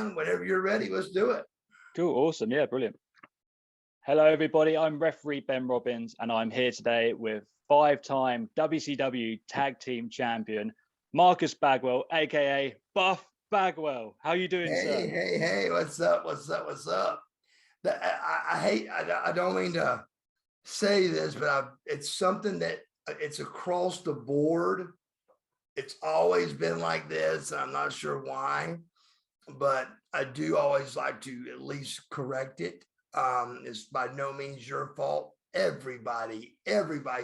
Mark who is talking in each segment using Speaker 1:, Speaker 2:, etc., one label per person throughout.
Speaker 1: man. Whenever you're ready, let's do it.
Speaker 2: Cool, awesome, yeah, brilliant. Hello, everybody. I'm referee Ben Robbins, and I'm here today with five-time WCW Tag Team Champion Marcus Bagwell, aka Buff Bagwell. How you doing, sir?
Speaker 1: Hey! What's up? I don't mean to say this, but it's something that it's across the board. It's always been like this, and I'm not sure why, but I do always like to at least correct it. It's by no means your fault. Everybody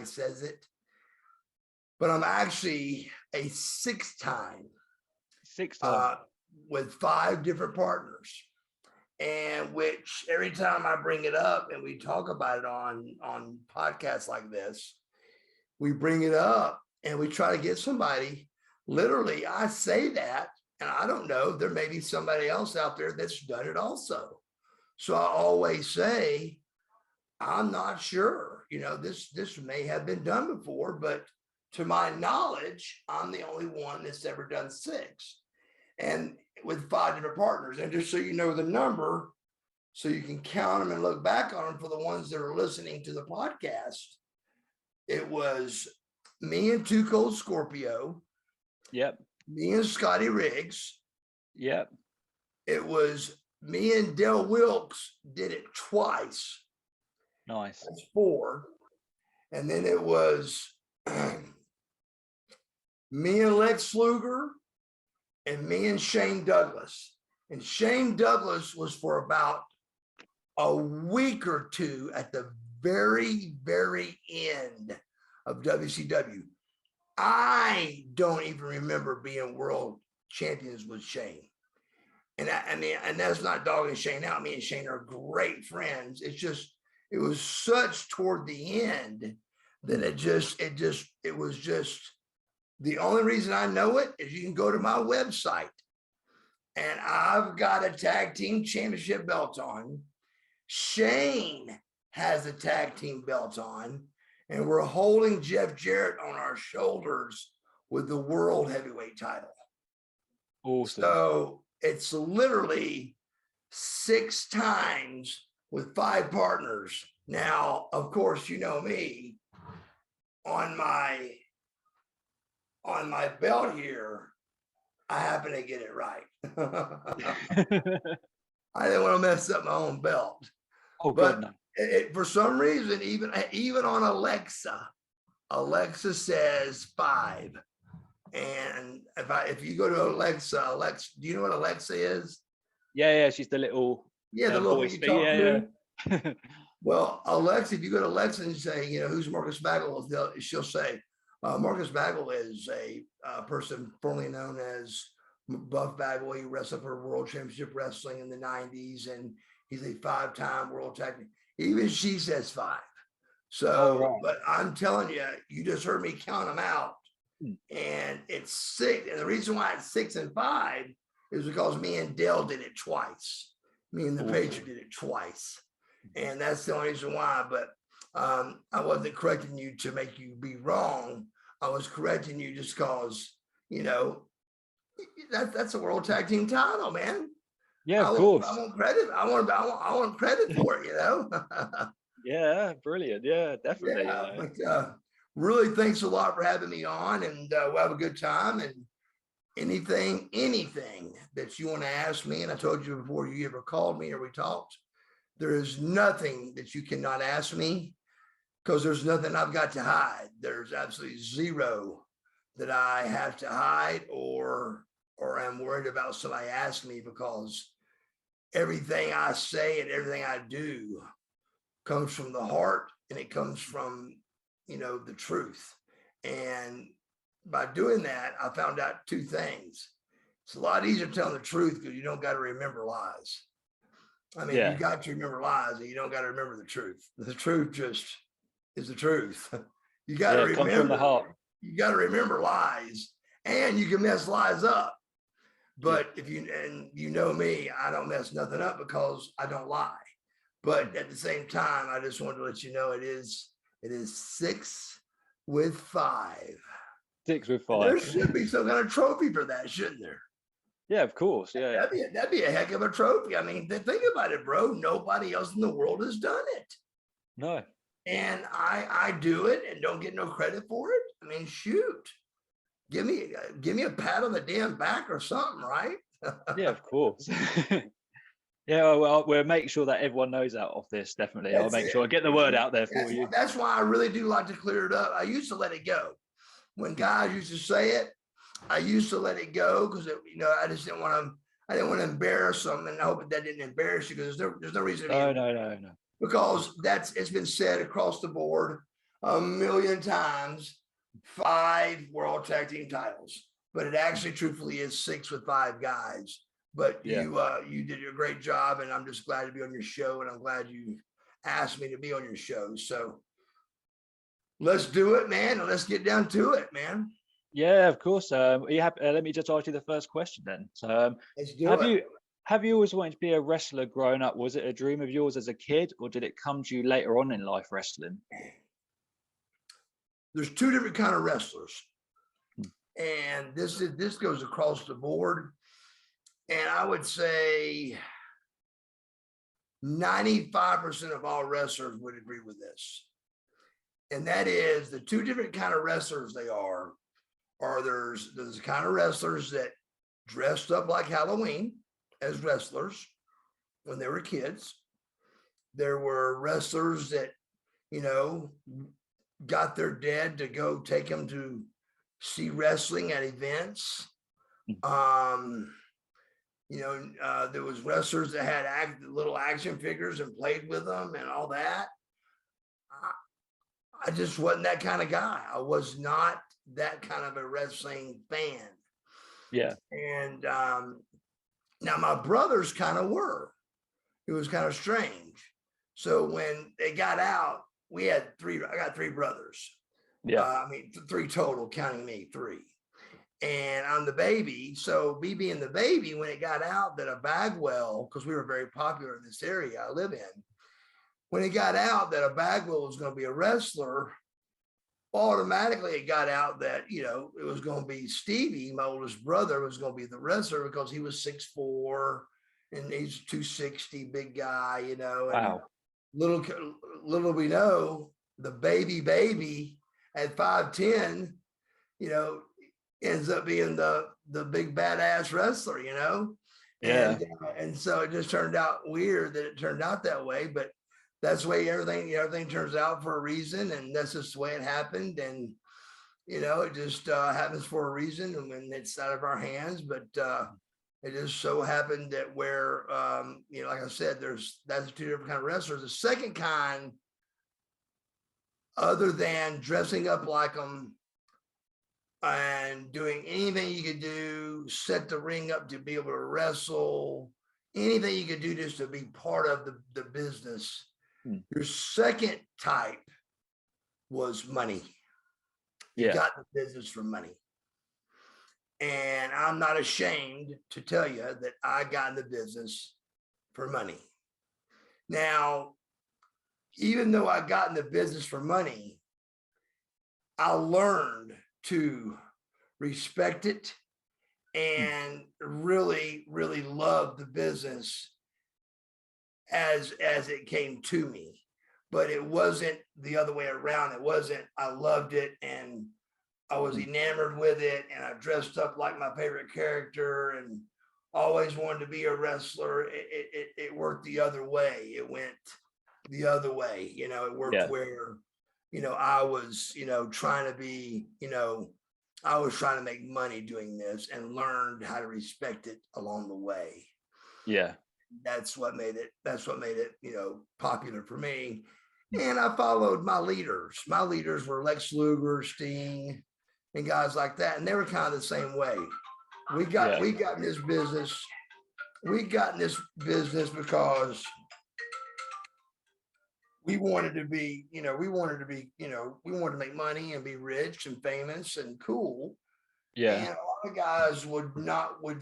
Speaker 1: says it, but I'm actually a six-time with five different partners, and which every time I bring it up and we talk about it on podcasts like this, we bring it up and we try to get somebody. Literally, I say that, and I don't know, there may be somebody else out there that's done it also. So I always say, I'm not sure, this may have been done before, but to my knowledge, I'm the only one that's ever done six, and with five different partners. And just so you know the number, so you can count them and look back on them for the ones that are listening to the podcast, it was me and Two Cold Scorpio.
Speaker 2: Yep.
Speaker 1: Me and Scotty Riggs.
Speaker 2: Yep.
Speaker 1: It was me and Del Wilkes did it twice.
Speaker 2: Nice.
Speaker 1: That's four. And then it was me and Lex Luger and me and Shane Douglas. And Shane Douglas was for about a week or two at the very, very end of WCW. I don't even remember being world champions with Shane. And that's not dogging Shane out. Me and Shane are great friends. It's just, it was such toward the end that it was just, the only reason I know it is you can go to my website and I've got a tag team championship belt on. Shane has a tag team belt on, and we're holding Jeff Jarrett on our shoulders with the world heavyweight title.
Speaker 2: Awesome.
Speaker 1: So it's literally six times with five partners. Now, of course, you know me, on my belt here, I happen to get it right. I didn't want to mess up my own belt.
Speaker 2: Oh, but God, no.
Speaker 1: For some reason, even on Alexa says five. And if you go to Alexa, do you know what Alexa is?
Speaker 2: Yeah, she's the little
Speaker 1: the little
Speaker 2: voice.
Speaker 1: you talk to.
Speaker 2: Yeah.
Speaker 1: Well, Alexa, if you go to Alexa and say, who's Marcus Bagwell, she'll say, Marcus Bagwell is a person formerly known as Buff Bagwell. He wrestled for World Championship Wrestling in the 90s, and he's a five-time world champion. Even she says five. So, right. But I'm telling you, you just heard me count them out. And it's six. And the reason why it's 6 and 5 is because me and Dale did it twice. Me and the Patriot did it twice. And that's the only reason why. But I wasn't correcting you to make you be wrong. I was correcting you just because, that's a world tag team title, man.
Speaker 2: Yeah, of course.
Speaker 1: I want credit. I want credit for it,
Speaker 2: Yeah, brilliant. Yeah, definitely.
Speaker 1: Yeah, but, really, thanks a lot for having me on, and we'll have a good time. And anything that you want to ask me, and I told you before you ever called me or we talked, there is nothing that you cannot ask me, because there's nothing I've got to hide. There's absolutely zero that I have to hide or I'm worried about somebody asking me, because everything I say and everything I do comes from the heart, and it comes from the truth. And by doing that, I found out two things. It's a lot easier telling the truth because you don't got to remember lies. I mean, You got to remember lies, and you don't got to remember the truth. The truth just is the truth. You got to remember. It comes from the heart. You got to remember lies, and you can mess lies up. But if you know me, I don't mess nothing up because I don't lie. But at the same time, I just wanted to let you know it is 6 with 5.
Speaker 2: 6 with 5.
Speaker 1: There should be some kind of trophy for that, shouldn't there?
Speaker 2: Yeah, of course. Yeah.
Speaker 1: That'd be a heck of a trophy. I mean, think about it, bro. Nobody else in the world has done it.
Speaker 2: No.
Speaker 1: And I do it and don't get no credit for it. I mean, shoot, give me a pat on the damn back or something, right?
Speaker 2: Yeah, of course. Yeah, well, we'll make sure that everyone knows out of this. Definitely, I'll make sure I get the word out there for you.
Speaker 1: That's why I really do like to clear it up. I used to let it go when guys used to say it. I used to let it go because I just didn't want to. I didn't want to embarrass them, and I hope that didn't embarrass you because there's no reason.
Speaker 2: No.
Speaker 1: Because it's been said across the board a million times. 5 world tag team titles, but it actually truthfully is 6 with 5 guys. But you did a great job, and I'm just glad to be on your show, and I'm glad you asked me to be on your show. So let's do it, man, and let's get down to it, man.
Speaker 2: Yeah, of course. Let me just ask you the first question then. So,
Speaker 1: let's do it.
Speaker 2: Have you always wanted to be a wrestler growing up? Was it a dream of yours as a kid, or did it come to you later on in life, wrestling?
Speaker 1: There's 2 different kind of wrestlers, and this goes across the board. And I would say 95% of all wrestlers would agree with this. And that is the 2 different kind of wrestlers they are there's the kind of wrestlers that dressed up like Halloween as wrestlers when they were kids. There were wrestlers that, got their dad to go take them to see wrestling at events. There was wrestlers that had little action figures and played with them and all that. I just wasn't that kind of guy. I was not that kind of a wrestling fan.
Speaker 2: Yeah.
Speaker 1: And now my brothers kind of were. It was kind of strange. So when they got out, we had 3. I got 3 brothers.
Speaker 2: Yeah.
Speaker 1: 3 total, counting me, 3. And I'm the baby. So me being the baby, when it got out that a Bagwell, because we were very popular in this area I live in, when it got out that a Bagwell was going to be a wrestler, automatically it got out that, it was going to be Stevie, my oldest brother, was going to be the wrestler because he was 6'4" and he's 260, big guy, And
Speaker 2: wow.
Speaker 1: Little we know, the baby at 5'10", ends up being the big badass wrestler,
Speaker 2: Yeah.
Speaker 1: And so it just turned out weird that it turned out that way, but that's the way everything turns out for a reason, and that's just the way it happened. And it just happens for a reason, and when it's out of our hands. But it just so happened that where like I said, that's 2 different kind of wrestlers. The second kind, other than dressing up like them and doing anything you could do, set the ring up to be able to wrestle, anything you could do just to be part of the business. Your second type was money. You got the business for money. And I'm not ashamed to tell you that I got in the business for money. Now, even though I got in the business for money, I learned to respect it and really, really love the business as it came to me. But it wasn't the other way around. It wasn't, I loved it and I was enamored with it, and I dressed up like my favorite character and always wanted to be a wrestler. It worked the other way. It went the other way. It worked where, I was, trying to be, I was trying to make money doing this and learned how to respect it along the way.
Speaker 2: Yeah.
Speaker 1: That's what made it, popular for me. And I followed my leaders. My leaders were Lex Luger, Sting, and guys like that. And they were kind of the same way. We got in this business. We got in this business because we wanted to be, we wanted to make money and be rich and famous and cool.
Speaker 2: Yeah.
Speaker 1: And a lot of guys would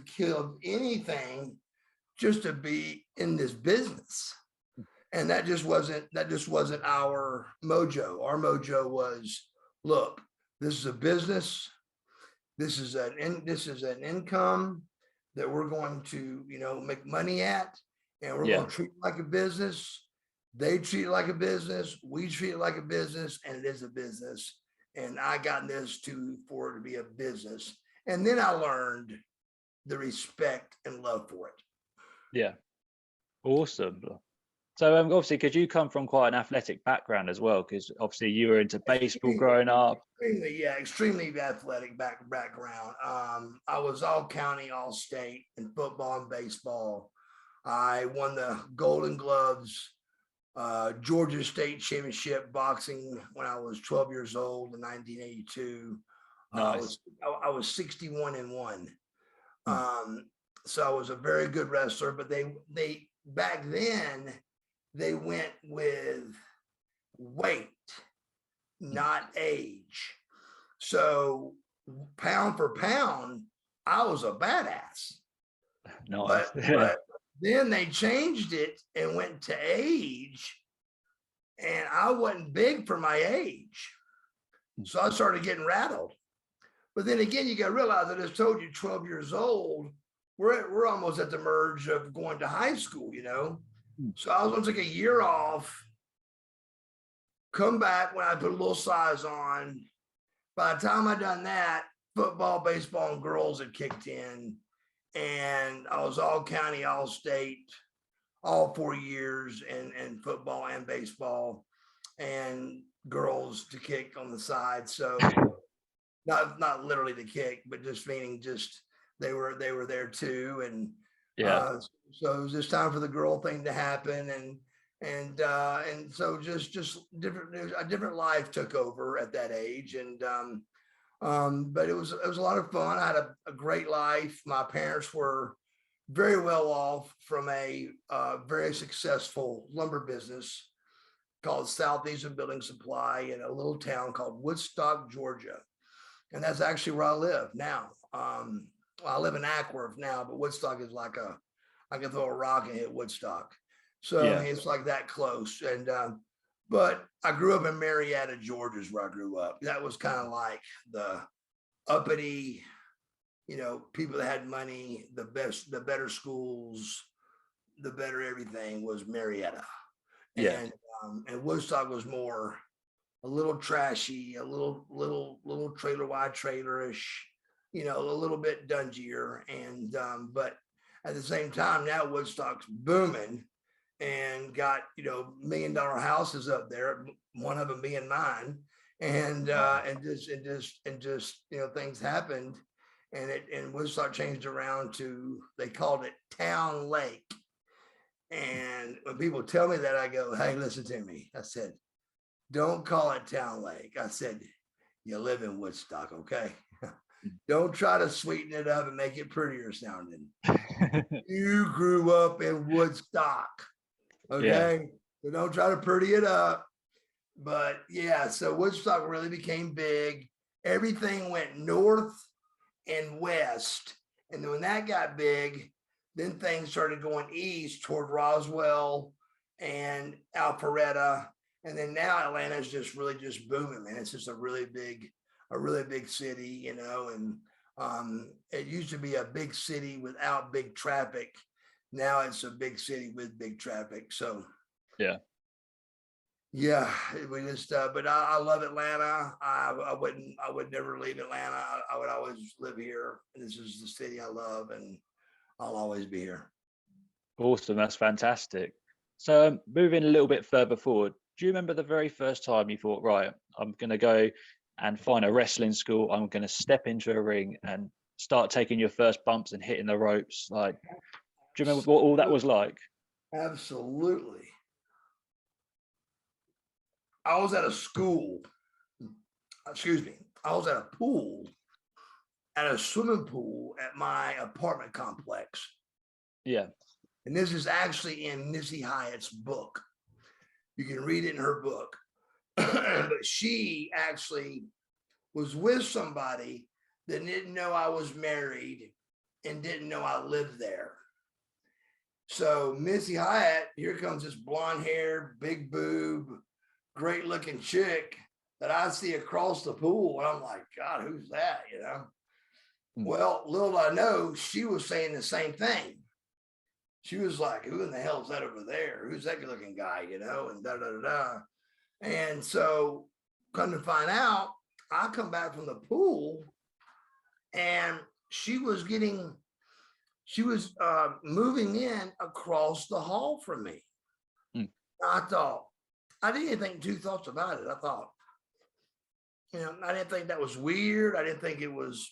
Speaker 1: kill anything just to be in this business. And that just wasn't our mojo. Our mojo was, look, this is a business. This is an income. that we're going to, make money at, and we're
Speaker 2: Yeah.
Speaker 1: going to treat it like a business. They treat it like a business. We treat it like a business, and it is a business. And I got this for it to be a business. And then I learned the respect and love for it.
Speaker 2: Yeah. Awesome. So obviously, because you come from quite an athletic background as well, because obviously you were into baseball growing up.
Speaker 1: Extremely athletic background. I was all county, all state in football and baseball. I won the Golden Gloves, Georgia State Championship boxing when I was 12 years old in 1982.
Speaker 2: Nice.
Speaker 1: I was 61-1. So I was a very good wrestler, but they back then they went with weight, not age. So pound for pound, I was a badass.
Speaker 2: Nice.
Speaker 1: But then they changed it and went to age, and I wasn't big for my age. So I started getting rattled. But then again, you got to realize, I just told you, 12 years old, we're almost at the merge of going to high school, So I was going to take a year off, come back when I put a little size on. By the time I done that, football, baseball, and girls had kicked in, and I was all county, all state, all 4 years in football and baseball, and girls to kick on the side. So not literally to kick, but just meaning they were there too. And so it was just time for the girl thing to happen, and so just a different life took over at that age. And but it was a lot of fun. I had a great life. My parents were very well off from a very successful lumber business called Southeastern Building Supply in a little town called Woodstock, Georgia. And that's actually where I live now. I live in Ackworth now, but Woodstock is like I can throw a rock and hit Woodstock. So I mean, it's like that close. And but I grew up in Marietta, Georgia is where I grew up. That was kind of like the uppity, people that had money, the better schools, the better everything was Marietta. And Woodstock was more a little trashy, a little trailer wide trailerish, a little bit dungier. And but at the same time, now Woodstock's booming and got $1 million houses up there, one of them being mine. And just things happened, and Woodstock changed around to, they called it Town Lake. And when people tell me that, I go, hey, listen to me. I said, don't call it Town Lake. I said, you live in Woodstock, okay? Don't try to sweeten it up and make it prettier sounding. You grew up in Woodstock, okay? So don't try to pretty it up. But so Woodstock really became big. Everything went north and west. And then when that got big, then things started going east toward Roswell and Alpharetta. And then now Atlanta is just really booming, man. It's just a really big city, and it used to be a big city without big traffic. Now it's a big city with big traffic. So we just but I love Atlanta. I would never leave Atlanta. I would always live here. This is the city I love, and I'll always be here.
Speaker 2: Awesome. That's fantastic. So moving a little bit further forward, do you remember the very first time you thought, right, I'm going to go and find a wrestling school, I'm going to step into a ring and start taking your first bumps and hitting the ropes? Like, do you remember what all that was like?
Speaker 1: Absolutely. I was at a pool, at a swimming pool at my apartment complex.
Speaker 2: Yeah.
Speaker 1: And this is actually in Missy Hyatt's book. You can read it in her book. But she actually was with somebody that didn't know I was married and didn't know I lived there. So Missy Hyatt, here comes this blonde hair, big boob, great looking chick that I see across the pool. And I'm like, God, who's that? Well, little I know, she was saying the same thing. She was like, who in the hell is that over there? Who's that good looking guy, and da, da, da, da. And so come to find out, I come back from the pool and she was moving in across the hall from me. I thought, I didn't even think two thoughts about it. I thought, I didn't think that was weird. I didn't think it was,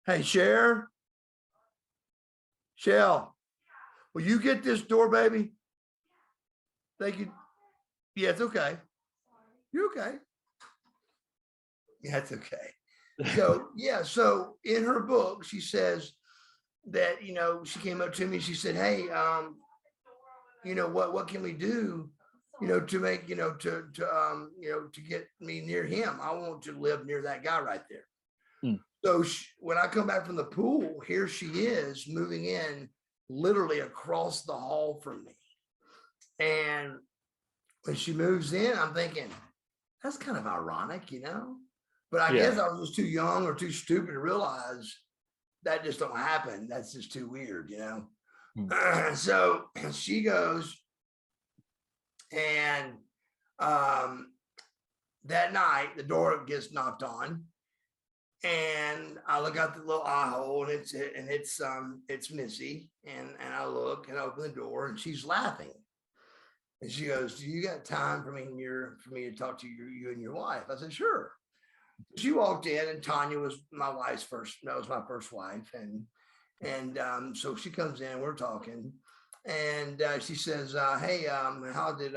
Speaker 1: hey, Shell, will you get this door, baby? Thank you. Yeah, it's okay. You're okay. Yeah, it's okay. So, yeah. So in her book, she says that, she came up to me, she said, hey, what can we do, to make, to get me near him? I want to live near that guy right there. So when I come back from the pool, here she is moving in literally across the hall from me. And when she moves in, I'm thinking, that's kind of ironic, but I guess I was just too young or too stupid to realize that just don't happen. That's just too weird, So she goes and that night the door gets knocked on and I look out the little eye hole and it's Missy and I look and I open the door and she's laughing. And she goes, do you got time for me to talk to you and your wife? I said, sure. She walked in and Tanya was my first wife. And so she comes in, we're talking and she says, hey, how did,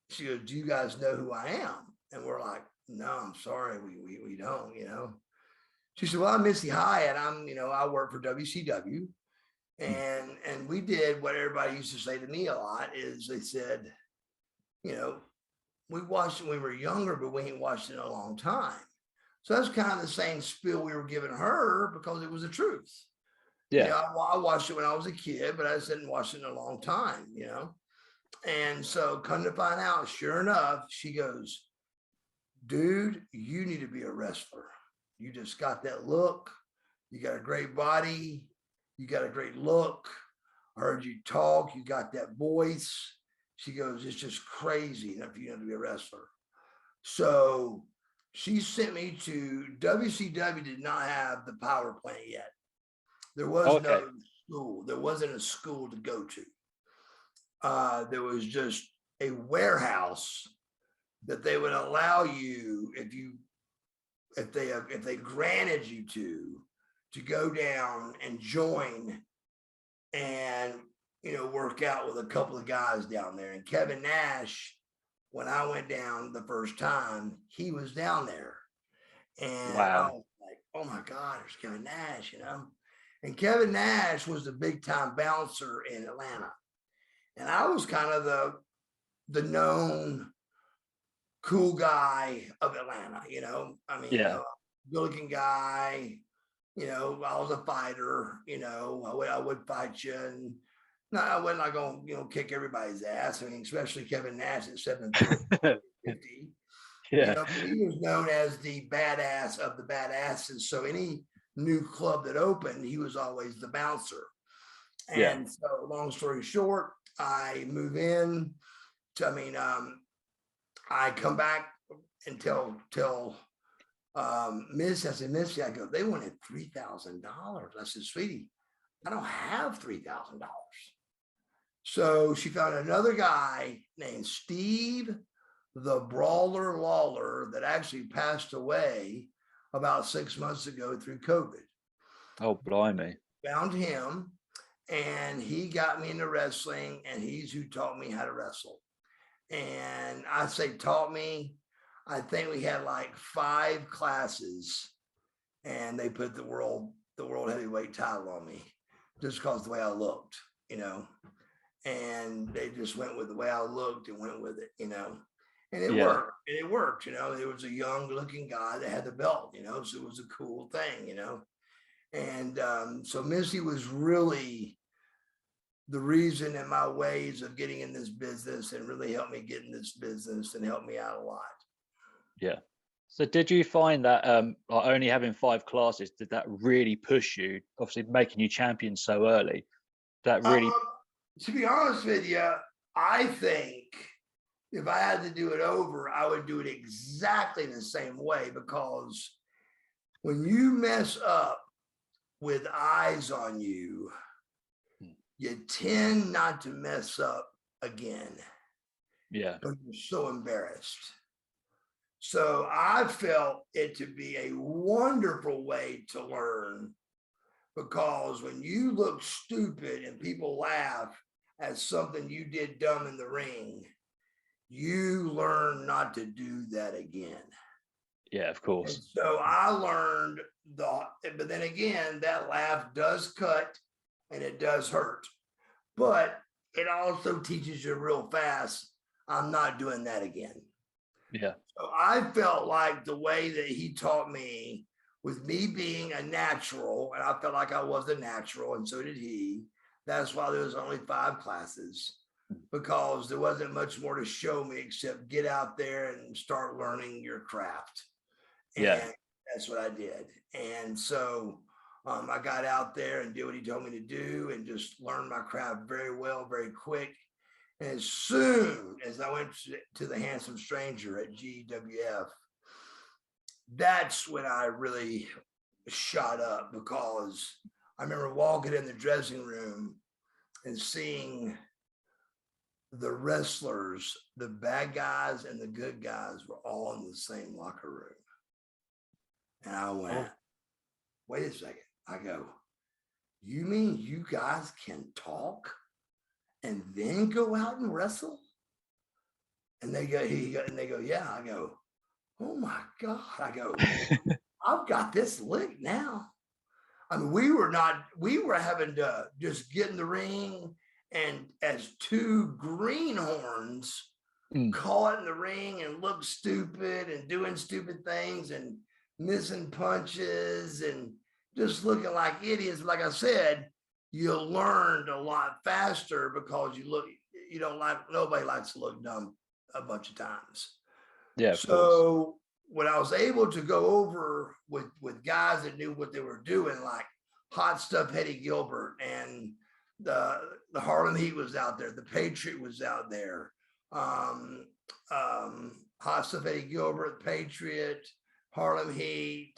Speaker 1: she goes, do you guys know who I am? And we're like, no, I'm sorry. We don't, She said, well, I'm Missy Hyatt. I work for WCW. And we did what everybody used to say to me a lot is they said, we watched it when we were younger, but we ain't watched it in a long time. So that's kind of the same spiel we were giving her because it was the truth. Yeah. I watched it when I was a kid, but I just didn't watch it in a long time, And so come to find out, sure enough, she goes, dude, you need to be a wrestler. You just got that look. You got a great body. You got a great look. I heard you talk. You got that voice. She goes, it's just crazy enough for you to be a wrestler. So she sent me to WCW. Did not have the power plant yet. There was no school. There wasn't a school to go to. There was just a warehouse that they would allow you if they granted you to go down and join and work out with a couple of guys down there. And Kevin Nash, when I went down the first time, he was down there. And I was like, oh my God, there's Kevin Nash, And Kevin Nash was the big time bouncer in Atlanta. And I was kind of the known cool guy of Atlanta, good looking guy, I was a fighter, I would fight you. And no, I wasn't like going to, kick everybody's ass. I mean, especially Kevin Nash at 750.
Speaker 2: Yeah.
Speaker 1: He was known as the badass of the badasses. So any new club that opened, he was always the bouncer. And so long story short, I move in I come back and tell Missy, I go, they wanted $3,000. I said, sweetie, I don't have $3,000. So she found another guy named Steve, the Brawler Lawler, that actually passed away about 6 months ago through COVID.
Speaker 2: Oh, blimey.
Speaker 1: Found him and he got me into wrestling and he's who taught me how to wrestle. And I say taught me, I think we had like 5 classes and they put the world heavyweight title on me just because the way I looked, and they just went with the way I looked and went with it, and it worked. And it worked, There was a young looking guy that had the belt, so it was a cool thing, And so Missy was really the reason and my ways of getting in this business, and really helped me get in this business and helped me out a lot.
Speaker 2: Yeah. So did you find that like only having 5 classes, did that really push you? Obviously making you champion so early. That really
Speaker 1: To be honest with you, I think if I had to do it over, I would do it exactly the same way, because when you mess up with eyes on you, you tend not to mess up again.
Speaker 2: Yeah.
Speaker 1: But you're so embarrassed. So I felt it to be a wonderful way to learn, because when you look stupid and people laugh at something you did dumb in the ring, you learn not to do that again.
Speaker 2: Yeah, of
Speaker 1: And
Speaker 2: course.
Speaker 1: so I learned but then again, that laugh does cut and it does hurt, but it also teaches you real fast, I'm not doing that again.
Speaker 2: Yeah.
Speaker 1: So I felt like the way that he taught me, with me being a natural, and I felt like I was a natural, and so did he. That's why there was only 5 classes, because there wasn't much more to show me except get out there and start learning your craft.
Speaker 2: Yeah.
Speaker 1: And that's what I did. And so I got out there and did what he told me to do, and just learned my craft very well, very quick. And as soon as I went to the Handsome Stranger at GWF, that's when I really shot up, because I remember walking in the dressing room and seeing the wrestlers, the bad guys and the good guys, were all in the same locker room. And I went, wait a second. I go, you mean you guys can talk and then go out and wrestle? And they go, yeah. I go, oh my God. I go, I've got this licked now. I mean, we were having to just get in the ring, and as 2 greenhorns caught in the ring and look stupid and doing stupid things and missing punches and just looking like idiots. Like I said, you learned a lot faster, because you don't like, nobody likes to look dumb a bunch of times.
Speaker 2: Yeah, of course.
Speaker 1: So when I was able to go over with guys that knew what they were doing, like Hot Stuff Eddie Gilbert, and the Harlem Heat was out there, the Patriot was out there, Hot Stuff Eddie Gilbert, Patriot, Harlem Heat.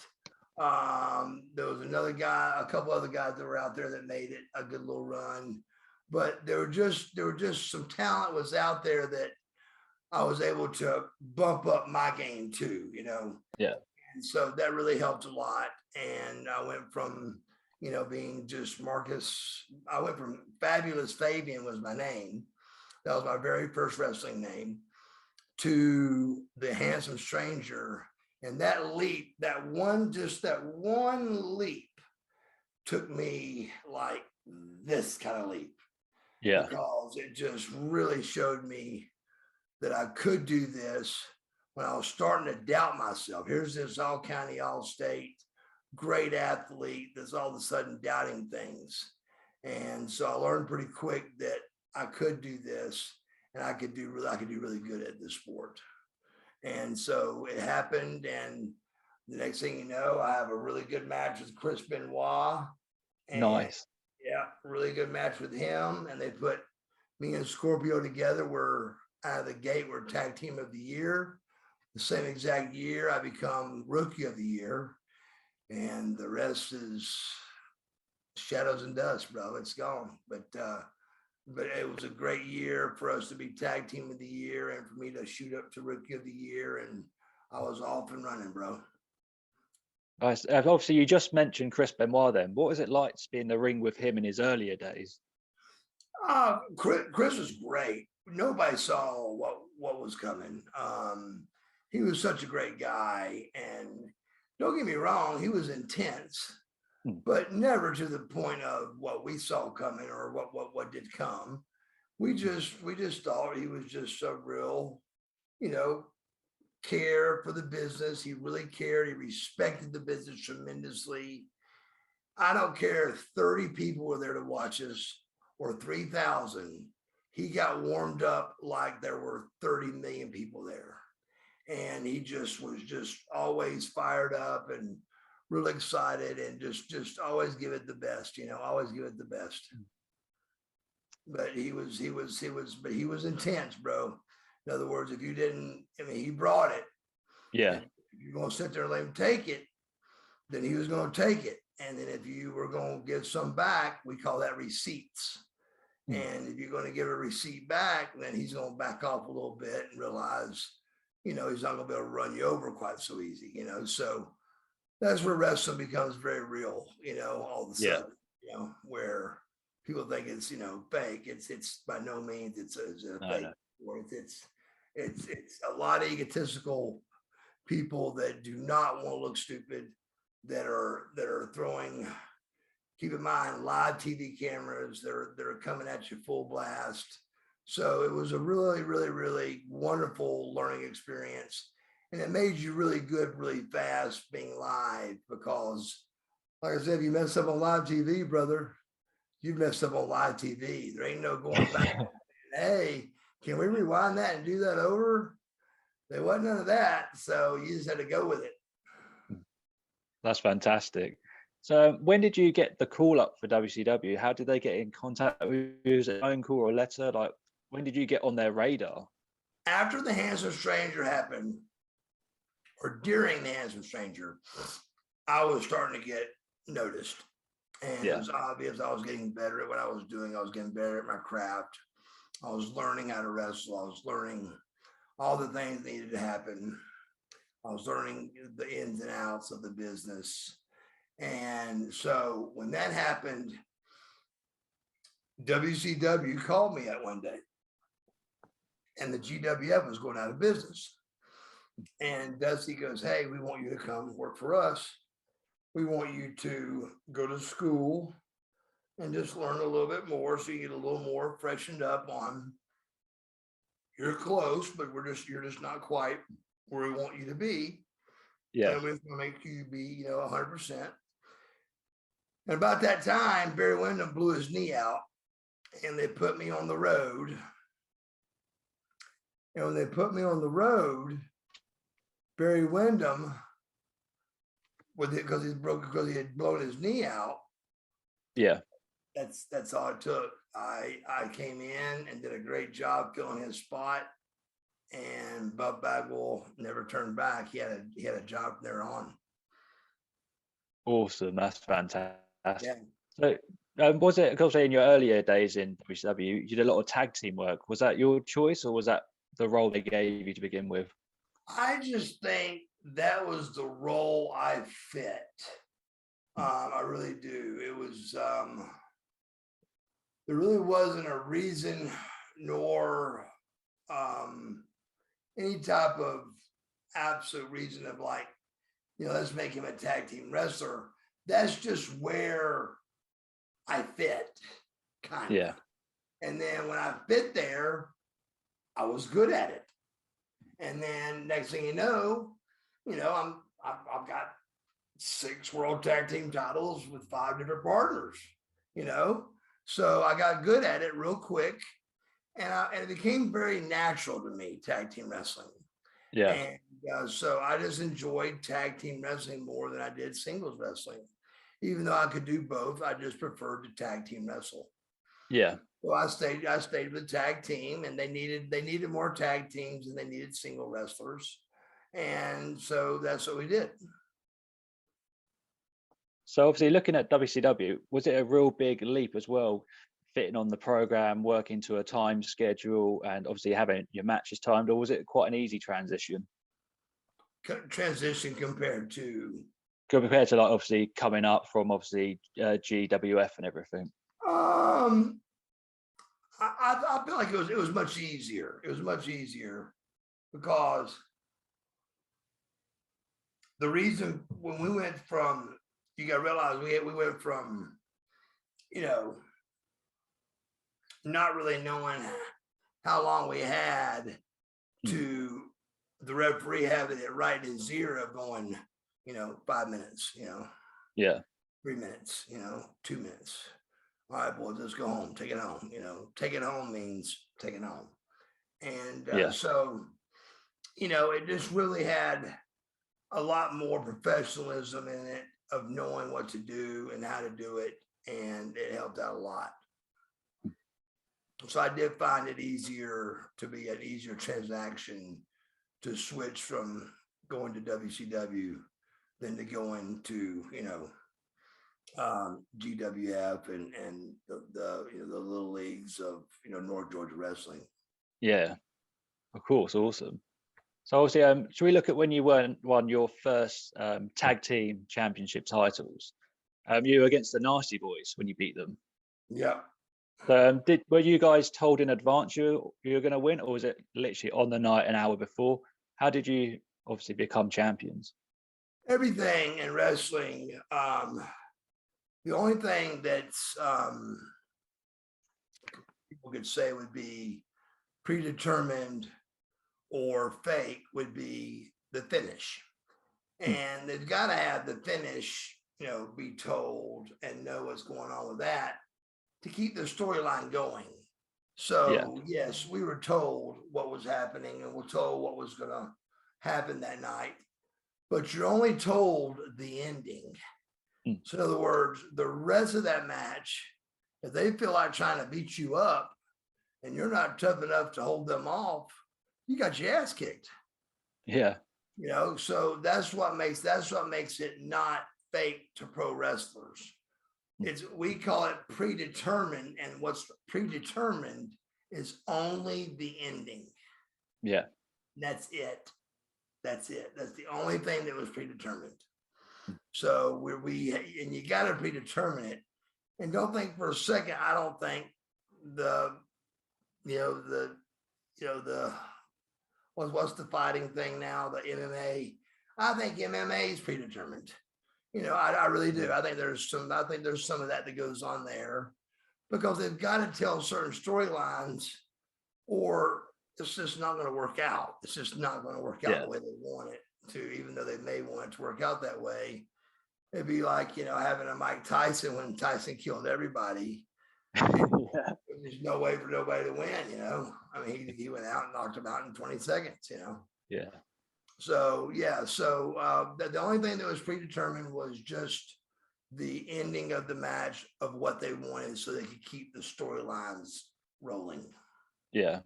Speaker 1: There was another guy, a couple other guys that were out there that made it a good little run, but there were just some talent was out there that I was able to bump up my game too,
Speaker 2: Yeah.
Speaker 1: And so that really helped a lot. And I went from, being just Marcus, I went from Fabulous Fabian was my name. That was my very first wrestling name, to the Handsome Stranger. And that leap, that one leap took me like this kind of leap.
Speaker 2: Yeah.
Speaker 1: Because it just really showed me that I could do this when I was starting to doubt myself. Here's this all county, all state, great athlete that's all of a sudden doubting things. And so I learned pretty quick that I could do this, and I could do really good at this sport. And so it happened. And the next thing you know, I have a really good match with Chris Benoit. And
Speaker 2: Nice.
Speaker 1: yeah, really good match with him. And they put me and Scorpio together. We're out of the gate, we're tag team of the year. The same exact year, I become rookie of the year. And the rest is shadows and dust, bro. It's gone. But it was a great year for us to be tag team of the year, and for me to shoot up to rookie of the year. And I was off and running, bro.
Speaker 2: Nice. Obviously, you just mentioned Chris Benoit then. What was it like to be in the ring with him in his earlier days?
Speaker 1: Chris was great. Nobody saw what was coming. He was such a great guy, and don't get me wrong, he was intense, but never to the point of what we saw coming or what did come. We just thought he was just so real, care for the business. He really cared. He respected the business tremendously. I don't care if 30 people were there to watch us or 3,000, he got warmed up like there were 30 million people there. And he just was just always fired up and really excited and just always give it the best, always give it the best. But he was intense, bro. In other words, if you didn't, he brought it.
Speaker 2: Yeah.
Speaker 1: If you're going to sit there and let him take it, then he was going to take it. And then if you were going to give some back, we call that receipts. And if you're going to give a receipt back, then he's going to back off a little bit and realize, he's not going to be able to run you over quite so easy, So that's where wrestling becomes very real, all of a sudden, where people think it's, fake. It's by no means it's a fake. No. It's a lot of egotistical people that do not want to look stupid, that are throwing. Keep in mind, live TV cameras, they're coming at you full blast. So it was a really, really, really wonderful learning experience. And it made you really good, really fast being live, because like I said, if you mess up on live TV, brother, you've messed up on live TV. There ain't no going back. Hey, can we rewind that and do that over? There wasn't none of that. So you just had to go with it.
Speaker 2: That's fantastic. So when did you get the call up for WCW? How did they get in contact with you? Was it a phone call or a letter? Like, when did you get on their radar?
Speaker 1: After the Handsome Stranger happened, or during the Handsome Stranger, I was starting to get noticed. And it was obvious I was getting better at what I was doing. I was getting better at my craft. I was learning how to wrestle. I was learning all the things that needed to happen. I was learning the ins and outs of the business. And so when that happened, WCW called me at one day, and the GWF was going out of business. And Dusty goes, hey, we want you to come work for us. We want you to go to school and just learn a little bit more, so you get a little more freshened up on, you're close, but you're just not quite where we want you to be.
Speaker 2: Yeah.
Speaker 1: And we're going to make you be, 100%. And about that time, Barry Windham blew his knee out, and they put me on the road. And when they put me on the road, Barry Windham, because he had blown his knee out.
Speaker 2: Yeah.
Speaker 1: That's all it took. I came in and did a great job filling his spot, and Bob Bagwell never turned back. He had a job from there on.
Speaker 2: Awesome. That's fantastic.
Speaker 1: Yeah.
Speaker 2: So was it, because in your earlier days in WCW, you did a lot of tag team work. Was that your choice, or was that the role they gave you to begin with?
Speaker 1: I just think that was the role I fit. I really do. It was, there really wasn't a reason nor any type of absolute reason of like, let's make him a tag team wrestler. That's just where I fit, kind of.
Speaker 2: Yeah.
Speaker 1: And then when I fit there, I was good at it. And then next thing you know, I've got 6 world tag team titles with 5 different partners, So I got good at it real quick, and it became very natural to me, tag team wrestling.
Speaker 2: Yeah.
Speaker 1: And so I just enjoyed tag team wrestling more than I did singles wrestling. Even though I could do both, I just preferred to tag team wrestle.
Speaker 2: Yeah.
Speaker 1: So I stayed with the tag team, and they needed more tag teams, and they needed single wrestlers. And so that's what we did.
Speaker 2: So obviously looking at WCW, was it a real big leap as well, fitting on the program, working to a time schedule, and obviously having your matches timed, or was it quite an easy transition?
Speaker 1: Transition compared to
Speaker 2: like obviously coming up from obviously GWF and everything?
Speaker 1: I feel like it was much easier. It was much easier because the reason when we went from, you got to realize we went from, not really knowing how long we had to the referee having it right in his ear of going, 5 minutes,
Speaker 2: Yeah.
Speaker 1: 3 minutes, 2 minutes, all right, boys, let's go home, take it home. You know, take it home means take it home. And
Speaker 2: Yeah.
Speaker 1: so, you know, it just really had a lot more professionalism in it of knowing what to do and how to do it. And it helped out a lot. So I did find it easier to be an easier transaction to switch from going to WCW than to going to, you know, GWF and the you know the little leagues of, you know, North Georgia wrestling.
Speaker 2: Yeah. Of course. Awesome. So obviously, should we look at when you won your first tag team championship titles? You were against the Nasty Boys when you beat them.
Speaker 1: Yeah.
Speaker 2: So, were you guys told in advance you were going to win, or was it literally on the night, an hour before? How did you obviously become champions?
Speaker 1: Everything in wrestling. The only thing that's people could say would be predetermined or fake would be the finish. And they've got to have the finish, you know, be told and know what's going on with that to keep the storyline going. So, yes, we were told what was happening and we're told what was going to happen that night, but you're only told the ending. So, in other words, the rest of that match, if they feel like trying to beat you up and you're not tough enough to hold them off, you got your ass kicked.
Speaker 2: Yeah.
Speaker 1: You know, so that's what makes it not fake to pro wrestlers. We call it predetermined, and what's predetermined is only the ending.
Speaker 2: Yeah.
Speaker 1: That's it. That's the only thing that was predetermined. So and you got to predetermine it. And don't think for a second, I don't think what's the fighting thing now? The MMA. I think MMA is predetermined. You know, I really do. I think there's some of that goes on there because they've got to tell certain storylines or it's just not going to work out. It's just not going to work out the way they want it to, even though they may want it to work out that way. It'd be like, you know, having a Mike Tyson when Tyson killed everybody. There's no way for nobody to win, you know. I mean, he went out and knocked him out in 20 seconds, you know.
Speaker 2: Yeah.
Speaker 1: So, yeah. So the only thing that was predetermined was just the ending of the match of what they wanted so they could keep the storylines rolling.
Speaker 2: Yeah.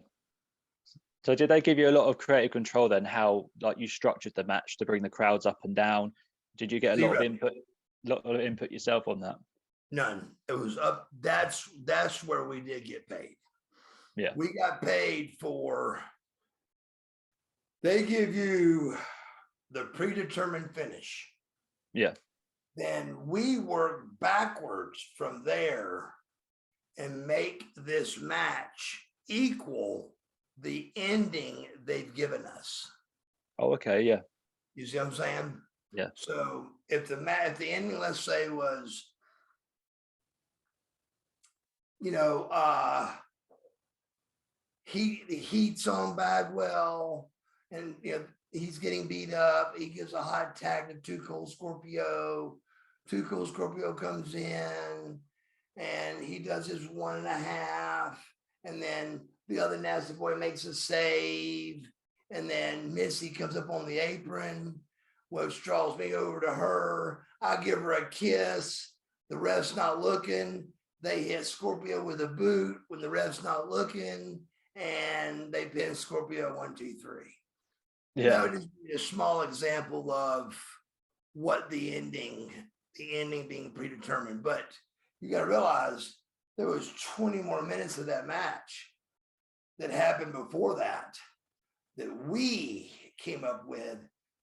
Speaker 2: So did they give you a lot of creative control then, how like you structured the match to bring the crowds up and down? Did you get a lot of input yourself on that?
Speaker 1: None. It was up. That's where we did get paid.
Speaker 2: Yeah.
Speaker 1: We got paid for, they give you the predetermined finish.
Speaker 2: Yeah.
Speaker 1: Then we work backwards from there and make this match equal the ending they've given us.
Speaker 2: Oh, okay. Yeah.
Speaker 1: You see what I'm saying?
Speaker 2: Yeah.
Speaker 1: So if the ending, let's say, was, you know, he heats on Bagwell and, you know, he's getting beat up. He gives a hot tag to Too Cold Scorpio. Too Cold Scorpio comes in and he does his 1.5. And then the other nasty boy makes a save. And then Missy comes up on the apron, which draws me over to her. I give her a kiss. The ref's not looking. They hit Scorpio with a boot when the ref's not looking. And they pin Scorpio 1, 2, 3. Yeah. That would just be a small example of what the ending being predetermined. But you got to realize there was 20 more minutes of that match that happened before that we came up with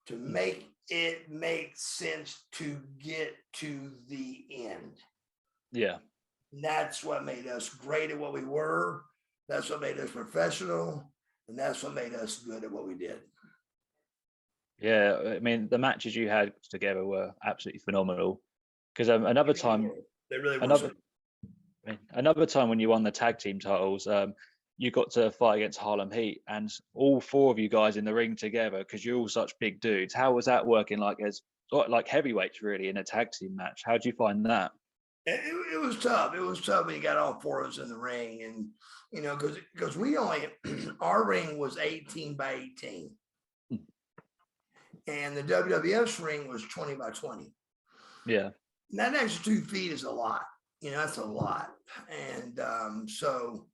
Speaker 1: to make it make sense to get to the end.
Speaker 2: Yeah.
Speaker 1: And that's what made us great at what we were. That's what made us professional. And that's what made us good at what we did.
Speaker 2: Yeah. I mean, the matches you had together were absolutely phenomenal. Because another time,
Speaker 1: they really were.
Speaker 2: Another time when you won the tag team titles, you got to fight against Harlem Heat and all four of you guys in the ring together because you're all such big dudes. How was that working like heavyweights really in a tag team match? How did you find that?
Speaker 1: It was tough. It was tough when you got all four of us in the ring, and because we only our ring was 18 by 18, and the WWF's ring was 20 by 20.
Speaker 2: Yeah.
Speaker 1: And that extra 2 feet is a lot. That's a lot. And so,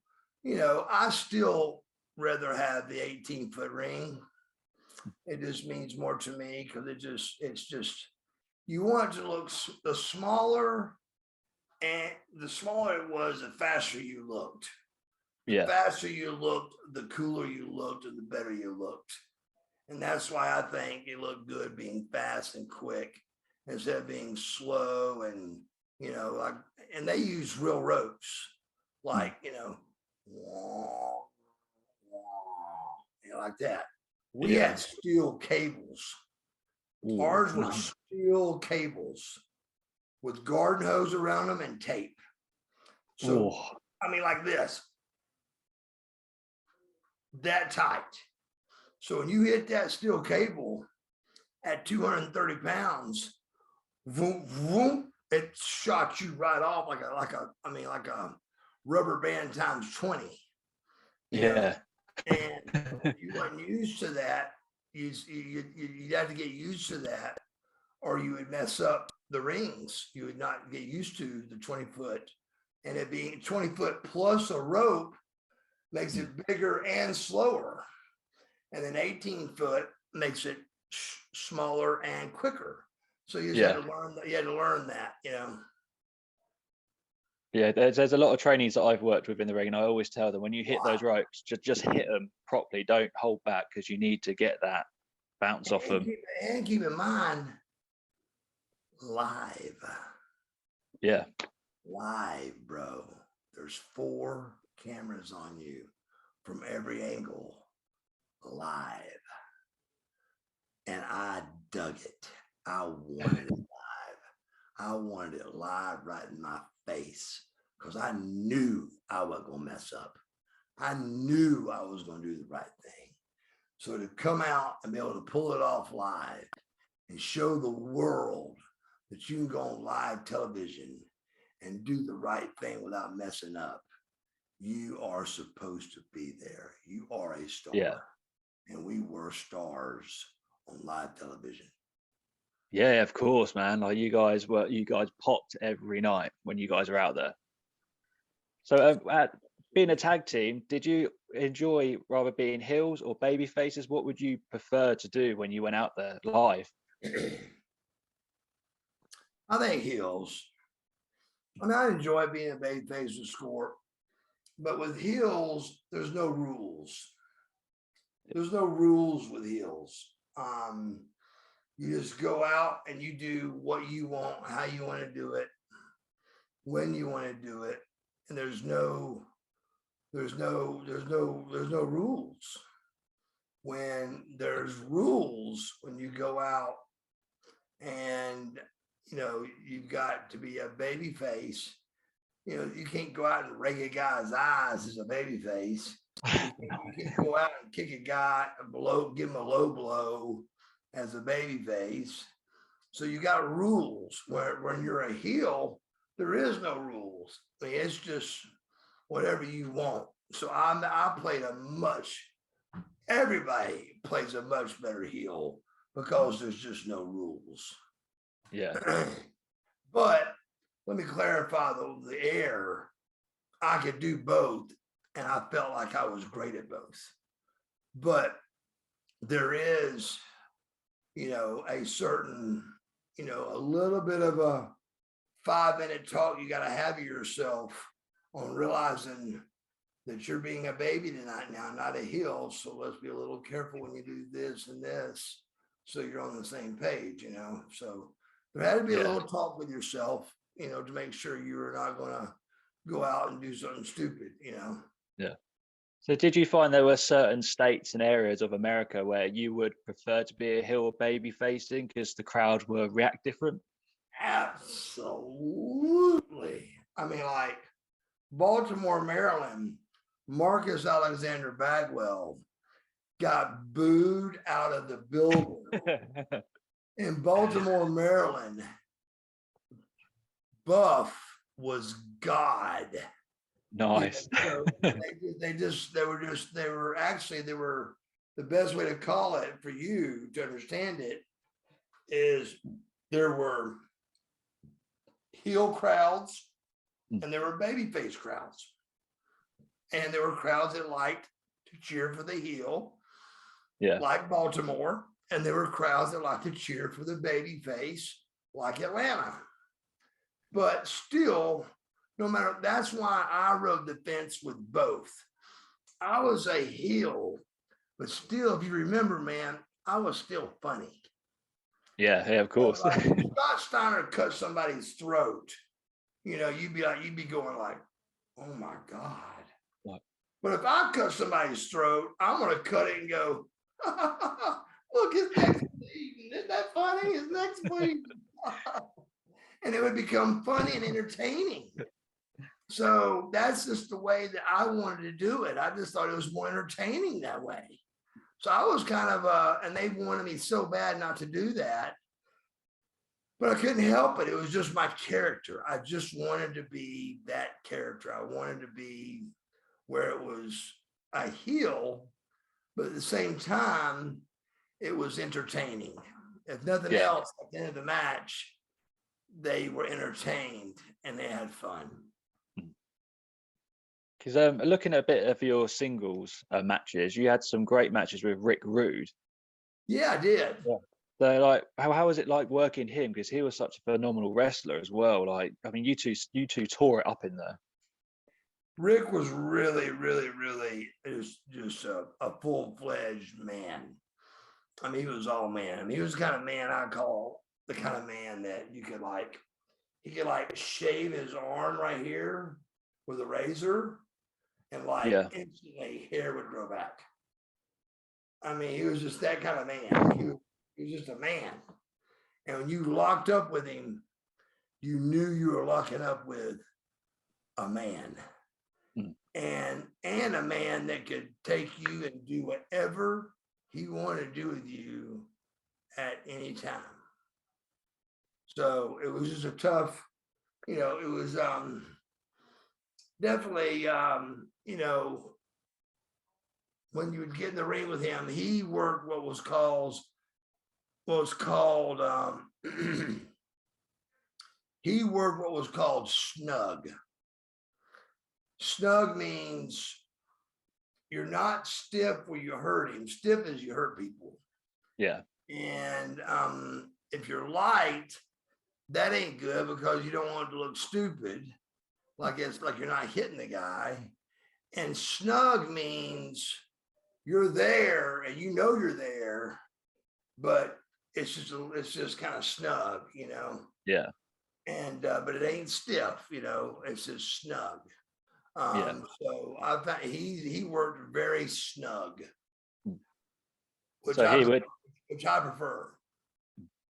Speaker 1: I still rather have the 18-foot ring. It just means more to me because it's just you want it to look the smaller. And the smaller it was, the faster you looked. The faster you looked, the cooler you looked, and the better you looked. And that's why I think it looked good being fast and quick instead of being slow and, like, and they use real ropes, like, like that. We had steel cables.
Speaker 2: Ooh,
Speaker 1: Ours were steel cables with garden hose around them and tape. So, I mean, like this, that tight. So when you hit that steel cable at 230 pounds, vroom, vroom, it shot you right off like a rubber band times 20. And you weren't used to that. You'd have to get used to that, or you would mess up the rings. You would not get used to the 20-foot, and it being 20-foot plus a rope makes it bigger and slower. And then 18-foot makes it smaller and quicker. So you had to learn that. You had to learn that,
Speaker 2: Yeah, there's a lot of trainees that I've worked with in the ring, and I always tell them when you hit those ropes, just hit them properly. Don't hold back because you need to get that bounce off them.
Speaker 1: And keep in mind, live.
Speaker 2: Yeah.
Speaker 1: Live, bro. There's 4 cameras on you from every angle, live. And I dug it. I wanted it live. I wanted it live right in my face because I knew I wasn't going to mess up. I knew I was going to do the right thing. So to come out and be able to pull it off live and show the world that you can go on live television and do the right thing without messing up, you are supposed to be there. You are a star.
Speaker 2: Yeah.
Speaker 1: And we were stars on live television.
Speaker 2: Yeah, of course, man. Like you guys popped every night when you guys were out there. So at being a tag team, did you enjoy rather being heels or baby faces? What would you prefer to do when you went out there live?
Speaker 1: I think heels. I mean, I enjoy being a baby face with score, but with heels, there's no rules. There's no rules with heels. You just go out and you do what you want, how you want to do it, when you want to do it, and there's no rules. When there's rules, when you go out and you've got to be a baby face. You can't go out and rake a guy's eyes as a baby face. You can't go out and kick a guy below, give him a low blow as a baby face. So you got rules. Where when you're a heel, there is no rules. I mean, it's just whatever you want. So I played everybody plays a much better heel because there's just no rules.
Speaker 2: Yeah.
Speaker 1: But let me clarify the air. I could do both, and I felt like I was great at both. But there is, a certain, a little bit of a 5-minute talk you got to have yourself on realizing that you're being a baby tonight now, not a heel. So let's be a little careful when you do this and this, so you're on the same page, So there had to be a little talk with yourself, to make sure you were not going to go out and do something stupid,
Speaker 2: Yeah. So did you find there were certain states and areas of America where you would prefer to be a heel or baby facing because the crowd will react different?
Speaker 1: Absolutely. I mean, like Baltimore, Maryland, Marcus Alexander Bagwell got booed out of the building. In Baltimore, Maryland, Buff was God.
Speaker 2: Nice.
Speaker 1: So they were the best way to call it for you to understand it is there were heel crowds and there were babyface crowds. And there were crowds that liked to cheer for the heel, like Baltimore. And there were crowds that liked to cheer for the babyface, like Atlanta. But still, no matter, that's why I rode the fence with both. I was a heel, but still, if you remember, man, I was still funny.
Speaker 2: Yeah, of course.
Speaker 1: Like Scott Steiner cut somebody's throat, you'd be going like, oh my God. What? But if I cut somebody's throat, I'm gonna cut it and go, look, his next bleeding. Isn't that funny? His next bleeding. And it would become funny and entertaining. So that's just the way that I wanted to do it. I just thought it was more entertaining that way. So I was kind of, and they wanted me so bad not to do that, but I couldn't help it. It was just my character. I just wanted to be that character. I wanted to be where it was a heel, but at the same time, it was entertaining. If nothing else, at the end of the match, they were entertained and they had fun.
Speaker 2: Because looking at a bit of your singles matches, you had some great matches with Rick Rude.
Speaker 1: Yeah, I did.
Speaker 2: Yeah. So, like, how was it like working him? Because he was such a phenomenal wrestler as well. Like, I mean, you two tore it up in there.
Speaker 1: Rick was really, really, really just a full-fledged man. I mean, he was all man. I mean, he was the kind of man I call the kind of man that he could shave his arm right here with a razor and instantly hair would grow back. I mean, he was just that kind of man. He was just a man. And when you locked up with him, you knew you were locking up with a man. And a man that could take you and do whatever he wanted to do with you at any time. So it was just a tough, it was definitely, when you would get in the ring with him, he worked what was called he worked what was called snug. Snug means you're not stiff where you hurt him. Stiff is you hurt people.
Speaker 2: Yeah.
Speaker 1: And if you're light, that ain't good because you don't want it to look stupid. Like it's like you're not hitting the guy. And snug means you're there and you know you're there, but it's just kind of snug,
Speaker 2: Yeah.
Speaker 1: And but it ain't stiff, it's just snug. So I found he worked very snug, which I prefer.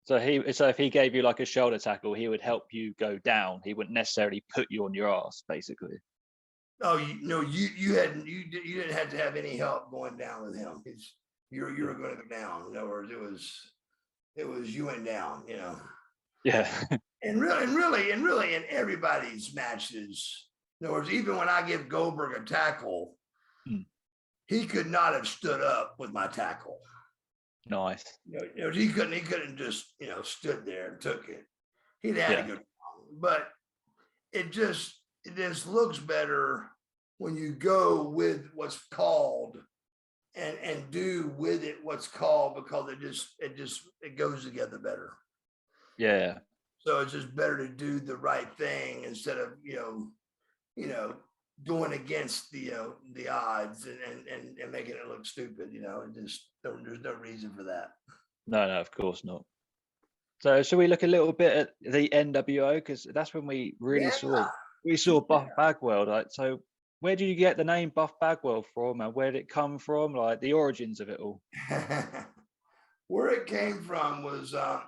Speaker 2: So if he gave you like a shoulder tackle, he would help you go down. He wouldn't necessarily put you on your ass, basically.
Speaker 1: Oh, you didn't have to have any help going down with him. You were going to go down. In other words, it was you went down,
Speaker 2: Yeah.
Speaker 1: And really in everybody's matches. In other words, even when I give Goldberg a tackle, he could not have stood up with my tackle.
Speaker 2: Nice.
Speaker 1: He couldn't just, stood there and took it. He'd had to go down. But it just looks better when you go with what's called and do with it what's called, because it goes together better.
Speaker 2: Yeah.
Speaker 1: So it's just better to do the right thing instead of, going against the odds and making it look stupid, there's no reason for that.
Speaker 2: No, of course not. So should we look a little bit at the NWO, because that's when we really saw Buff Bagwell. Like, so where did you get the name Buff Bagwell from, and where did it come from? Like the origins of it all.
Speaker 1: Where it came from was I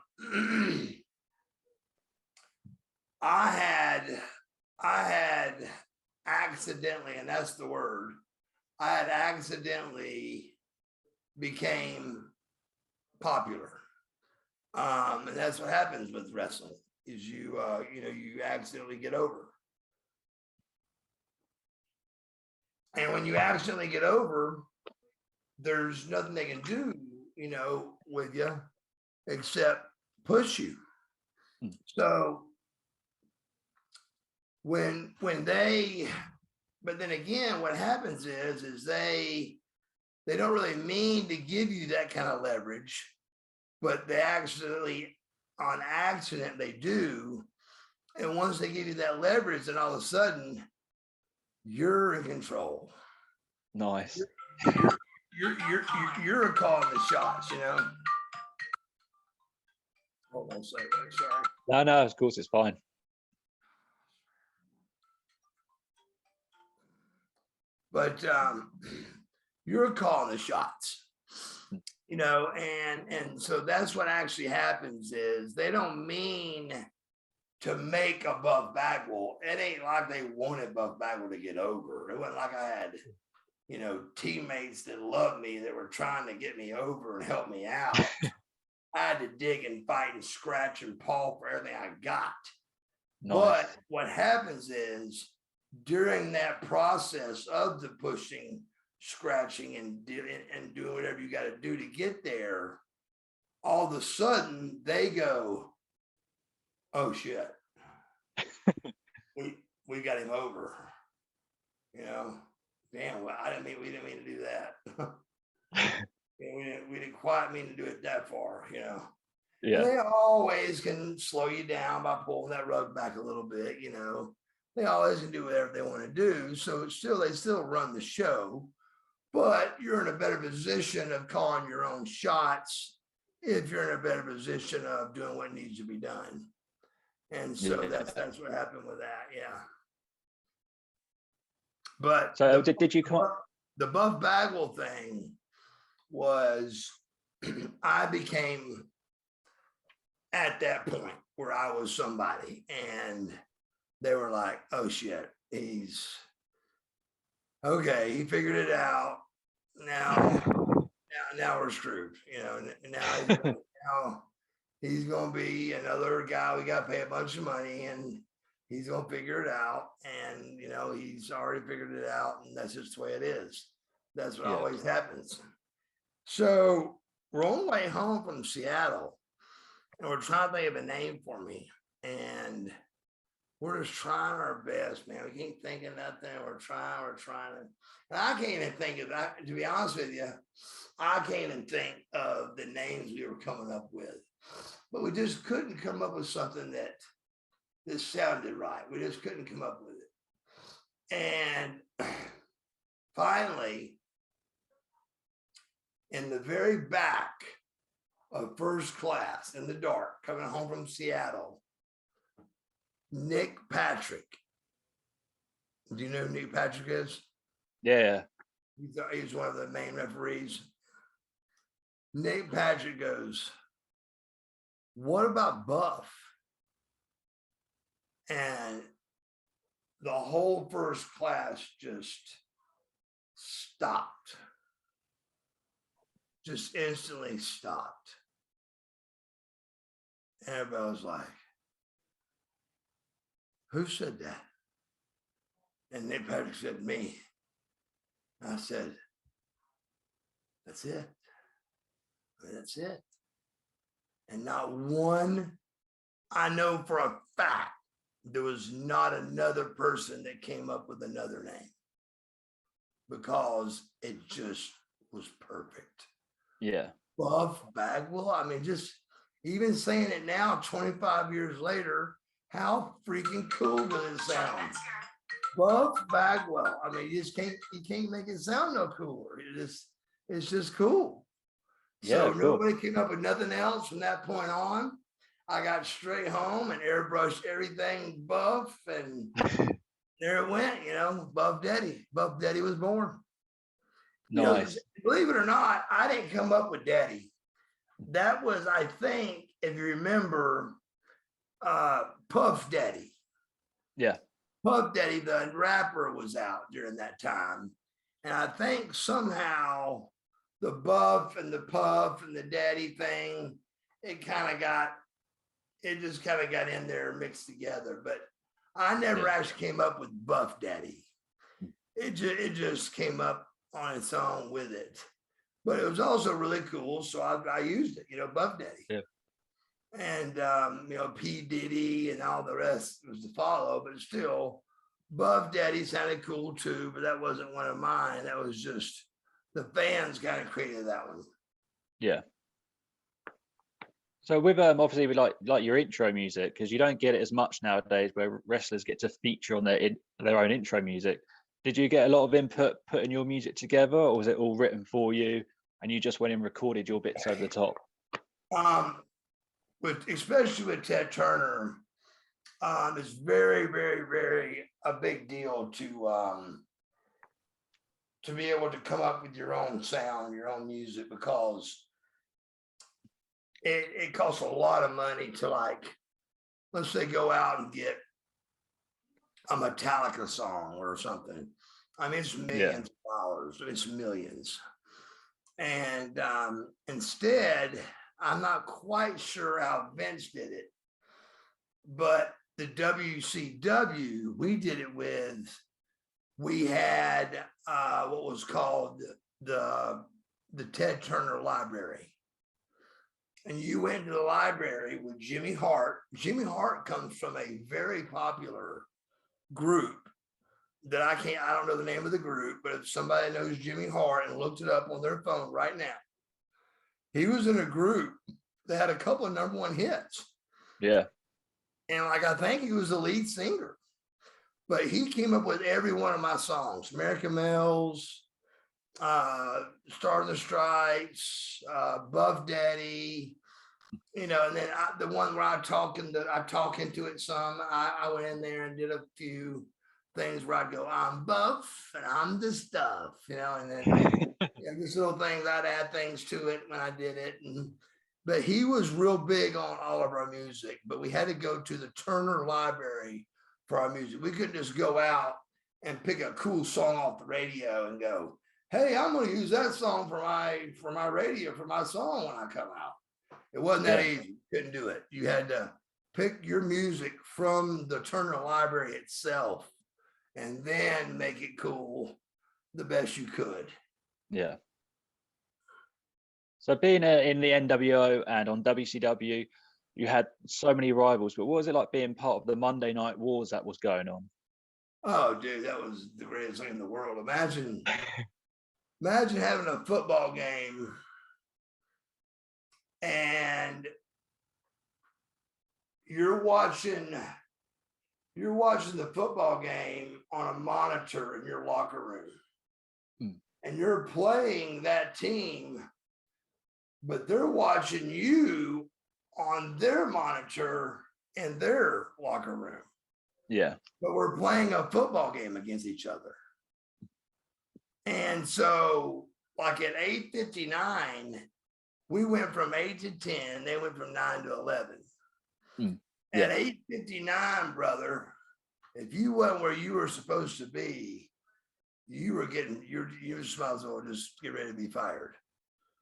Speaker 1: had accidentally, and that's the word, I had accidentally became popular. And that's what happens with wrestling is you accidentally get over. And when you accidentally get over, there's nothing they can do, with you except push you. So but then again, what happens is they don't really mean to give you that kind of leverage, but on accident, they do. And once they give you that leverage, then all of a sudden you're in control.
Speaker 2: Nice.
Speaker 1: You're calling the shots, Hold on a second, sorry.
Speaker 2: No, of course it's fine.
Speaker 1: But you're calling the shots, and so that's what actually happens is they don't mean to make above Bagwell. It ain't like they wanted Buff Bagwell to get over. It wasn't like I had, teammates that loved me that were trying to get me over and help me out. I had to dig and fight and scratch and paw for everything I got. Nice. But what happens is during that process of the pushing, scratching, and doing whatever you got to do to get there, all of a sudden they go, "Oh shit, we got him over." Damn, well, we didn't mean to do that. We didn't quite mean to do it that far, Yeah. And they always can slow you down by pulling that rug back a little bit, They always can do whatever they want to do. So they still run the show, but you're in a better position of calling your own shots if you're in a better position of doing what needs to be done. And so that's what happened with that, yeah. But
Speaker 2: so did you come up?
Speaker 1: The Buff Bagwell thing was I became at that point where I was somebody, and they were like, "Oh shit, he's okay. He figured it out. Now we're screwed." Now he's going to be another guy we got to pay a bunch of money, and he's going to figure it out. And he's already figured it out, and that's just the way it is. That's what always happens. So we're on the way home from Seattle, and we're trying to think of a name for me. And we're just trying our best, man. We can't think of nothing. We're trying to. And I can't even think of that. To be honest with you, I can't even think of the names we were coming up with. But we just couldn't come up with something that sounded right. We just couldn't come up with it. And finally, in the very back of first class in the dark, coming home from Seattle, Nick Patrick. Do you know who Nick Patrick is?
Speaker 2: Yeah.
Speaker 1: He's one of the main referees. Nick Patrick goes, "What about Buff?" And the whole first class just stopped. Just instantly stopped. And everybody was like, "Who said that?" And Nick Patrick said, "Me." I said, "That's it. That's it." And not one, I know for a fact, there was not another person that came up with another name, because it just was perfect.
Speaker 2: Yeah.
Speaker 1: Buff Bagwell. I mean, just even saying it now, 25 years later, how freaking cool does it sound? Buff Bagwell. I mean, you can't make it sound no cooler. It's just cool. So nobody came up with nothing else from that point on. I got straight home and airbrushed everything Buff, and there it went, Buff Daddy. Buff Daddy was born.
Speaker 2: Nice.
Speaker 1: Believe it or not, I didn't come up with Daddy. That was, I think, if you remember, Puff Daddy.
Speaker 2: Yeah.
Speaker 1: Puff Daddy, the rapper, was out during that time. And I think somehow the Buff and the Puff and the Daddy thing, it just kind of got in there mixed together. But I never actually came up with Buff Daddy. it just came up on its own with it. But it was also really cool, so I used it. Buff Daddy.
Speaker 2: Yeah.
Speaker 1: And P Diddy and all the rest was to follow, but still, Buff Daddy sounded cool too. But that wasn't one of mine. That was just the fans kind of created that one.
Speaker 2: Yeah. So with obviously with like your intro music, because you don't get it as much nowadays, where wrestlers get to feature on their own intro music. Did you get a lot of input putting your music together, or was it all written for you and you just went and recorded your bits over the top?
Speaker 1: Especially with Ted Turner, it's very, very, very a big deal to be able to come up with your own sound, your own music, because it costs a lot of money to, like, let's say, go out and get a Metallica song or something. I mean, it's millions of dollars. It's millions. And instead, I'm not quite sure how Vince did it, but the WCW, we had what was called the Ted Turner Library. And you went to the library with Jimmy Hart. Jimmy Hart comes from a very popular group that I don't know the name of the group, but if somebody knows Jimmy Hart and looked it up on their phone right now, he was in a group that had a couple of #1 hits.
Speaker 2: Yeah.
Speaker 1: And I think he was the lead singer, but he came up with every one of my songs: American Males, Stars and Stripes, Buff Daddy, and then the one where I talk into it some. I went in there and did a few things where I'd go, I'm buff and I'm the stuff, and then just little things. I'd add things to it when I did it. But he was real big on all of our music, but we had to go to the Turner Library for our music. We couldn't just go out and pick a cool song off the radio and go, hey, I'm going to use that song for my radio, for my song when I come out. It wasn't that easy. You couldn't do it. You had to pick your music from the Turner Library itself and then make it cool the best you could.
Speaker 2: Yeah. So being in the NWO and on WCW, you had so many rivals, but what was it like being part of the Monday Night Wars that was going on?
Speaker 1: Oh, dude, that was the greatest thing in the world. Imagine having a football game and you're watching the football game on a monitor in your locker room. And you're playing that team, but they're watching you on their monitor in their locker room.
Speaker 2: Yeah.
Speaker 1: But we're playing a football game against each other. And so, like at 8:59, we went from 8 to 10. They went from 9 to 11.
Speaker 2: Yeah.
Speaker 1: At 8:59, brother, if you weren't where you were supposed to be, you were you might as well just get ready to be fired.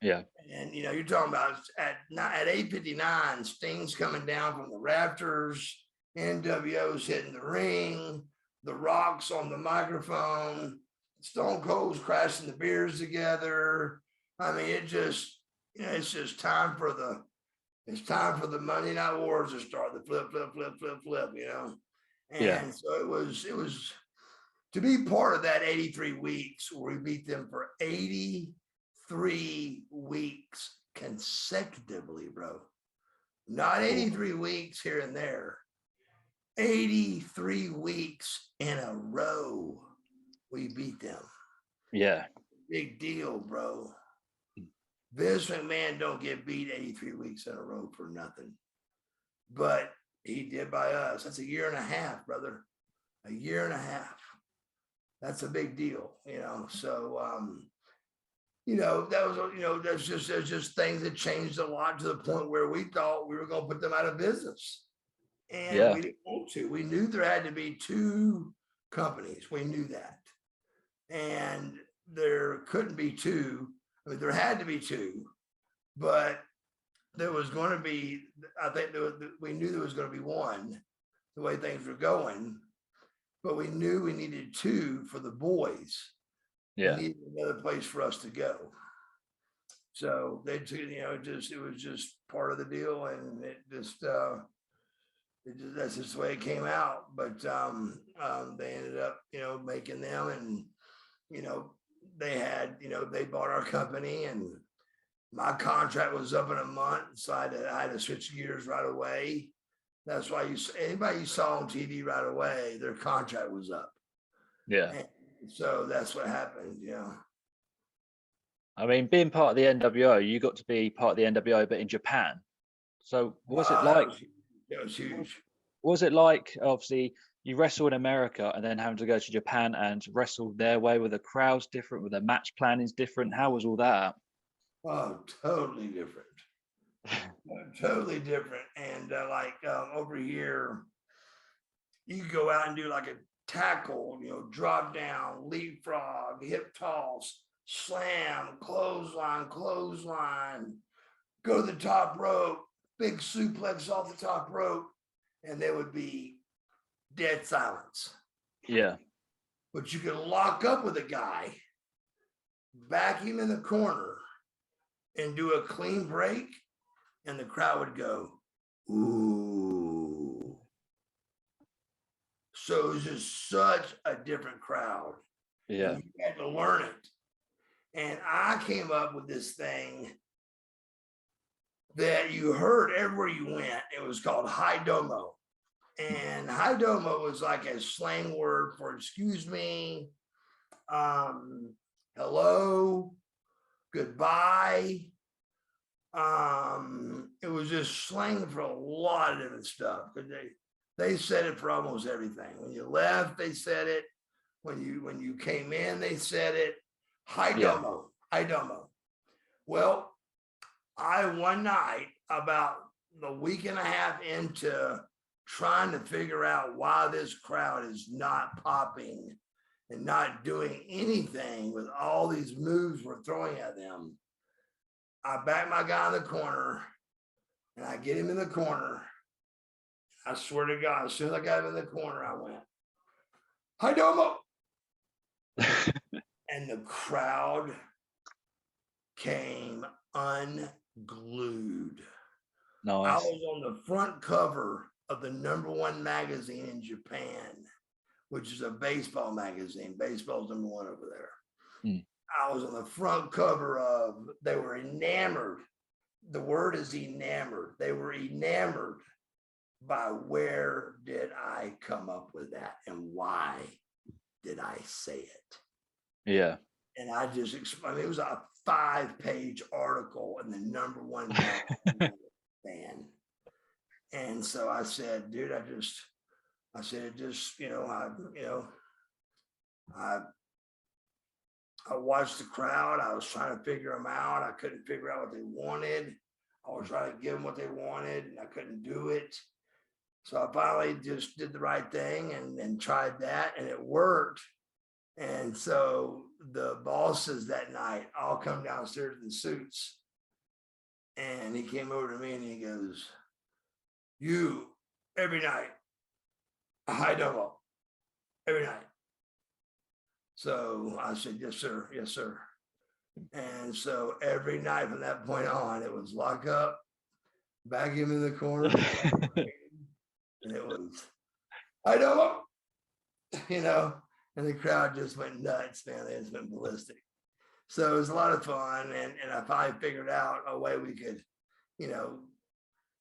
Speaker 2: Yeah.
Speaker 1: And you're talking about at 8:59, Sting's coming down from the rafters, NWO's hitting the ring, The Rock's on the microphone, Stone Cold's crashing the beers together. I mean, it just, it's just time for the Monday Night Wars to start, the flip, And so it was to be part of that 83 weeks where we beat them for 83 weeks consecutively, bro. Not 83 weeks here and there. 83 weeks in a row, we beat them.
Speaker 2: Yeah.
Speaker 1: Big deal, bro. Vince McMahon don't get beat 83 weeks in a row for nothing. But he did by us. That's 1.5 years, brother. 1.5 years. That's a big deal, So, that was, there's just things that changed a lot to the point where we thought we were going to put them out of business. And we didn't want to. We knew there had to be 2 companies. We knew that. And there couldn't be 2. I mean, there had to be 2, but there was going to be, I think we knew there was going to be 1, the way things were going. but we knew we needed 2 for the boys.
Speaker 2: Yeah.
Speaker 1: We needed another place for us to go. So they took, it was just part of the deal, and that's just the way it came out. But they ended up, making them, and they had, they bought our company, and my contract was up in a month, so I had to switch gears right away. That's why anybody you saw on TV right away, their contract was up.
Speaker 2: Yeah.
Speaker 1: And so that's what happened,
Speaker 2: I mean, being part of the NWO, you got to be part of the NWO, but in Japan. So was it like?
Speaker 1: It was huge.
Speaker 2: Was it like, obviously, you wrestle in America and then having to go to Japan and wrestle their way, with the crowds different, with the match plan is different? How was all that?
Speaker 1: Oh, totally different. Totally different. And over here, you could go out and do like a tackle, drop down, leapfrog, hip toss, slam, clothesline, go to the top rope, big suplex off the top rope, and there would be dead silence.
Speaker 2: Yeah.
Speaker 1: But you could lock up with a guy, back him in the corner, and do a clean break, and the crowd would go, ooh. So it was just such a different crowd.
Speaker 2: Yeah.
Speaker 1: And you had to learn it. And I came up with this thing that you heard everywhere you went. It was called high domo. And high domo was like a slang word for excuse me, hello, goodbye. It was just slang for a lot of different stuff, because they said it for almost everything. When you left, they said it. When you came in, they said it. High domo, high domo. Well, one night, about a week and a half into trying to figure out why this crowd is not popping and not doing anything with all these moves we're throwing at them, I back my guy in the corner, and I get him in the corner. I swear to God, as soon as I got him in the corner, I went, "Hi, domo." And the crowd came unglued.
Speaker 2: Nice.
Speaker 1: I was on the front cover of the #1 magazine in Japan, which is a baseball magazine. Baseball's #1 over there. I was on the front cover of, they were enamored. The word is enamored. They were enamored by where did I come up with that, and why did I say it?
Speaker 2: Yeah.
Speaker 1: And I just explained, it was a 5-page article in the #1 magazine fan. And so I said, dude, I watched the crowd. I was trying to figure them out. I couldn't figure out what they wanted. I was trying to give them what they wanted, and I couldn't do it. So I finally just did the right thing and tried that, and it worked. And so the bosses that night all come downstairs in suits, and he came over to me and he goes, "You, every night, a high double, every night." So I said, "Yes, sir. Yes, sir." And so every night from that point on, it was lock up, back him in the corner, and it was, "I double," and the crowd just went nuts, man. They just went ballistic. So it was a lot of fun. And I finally figured out a way we could,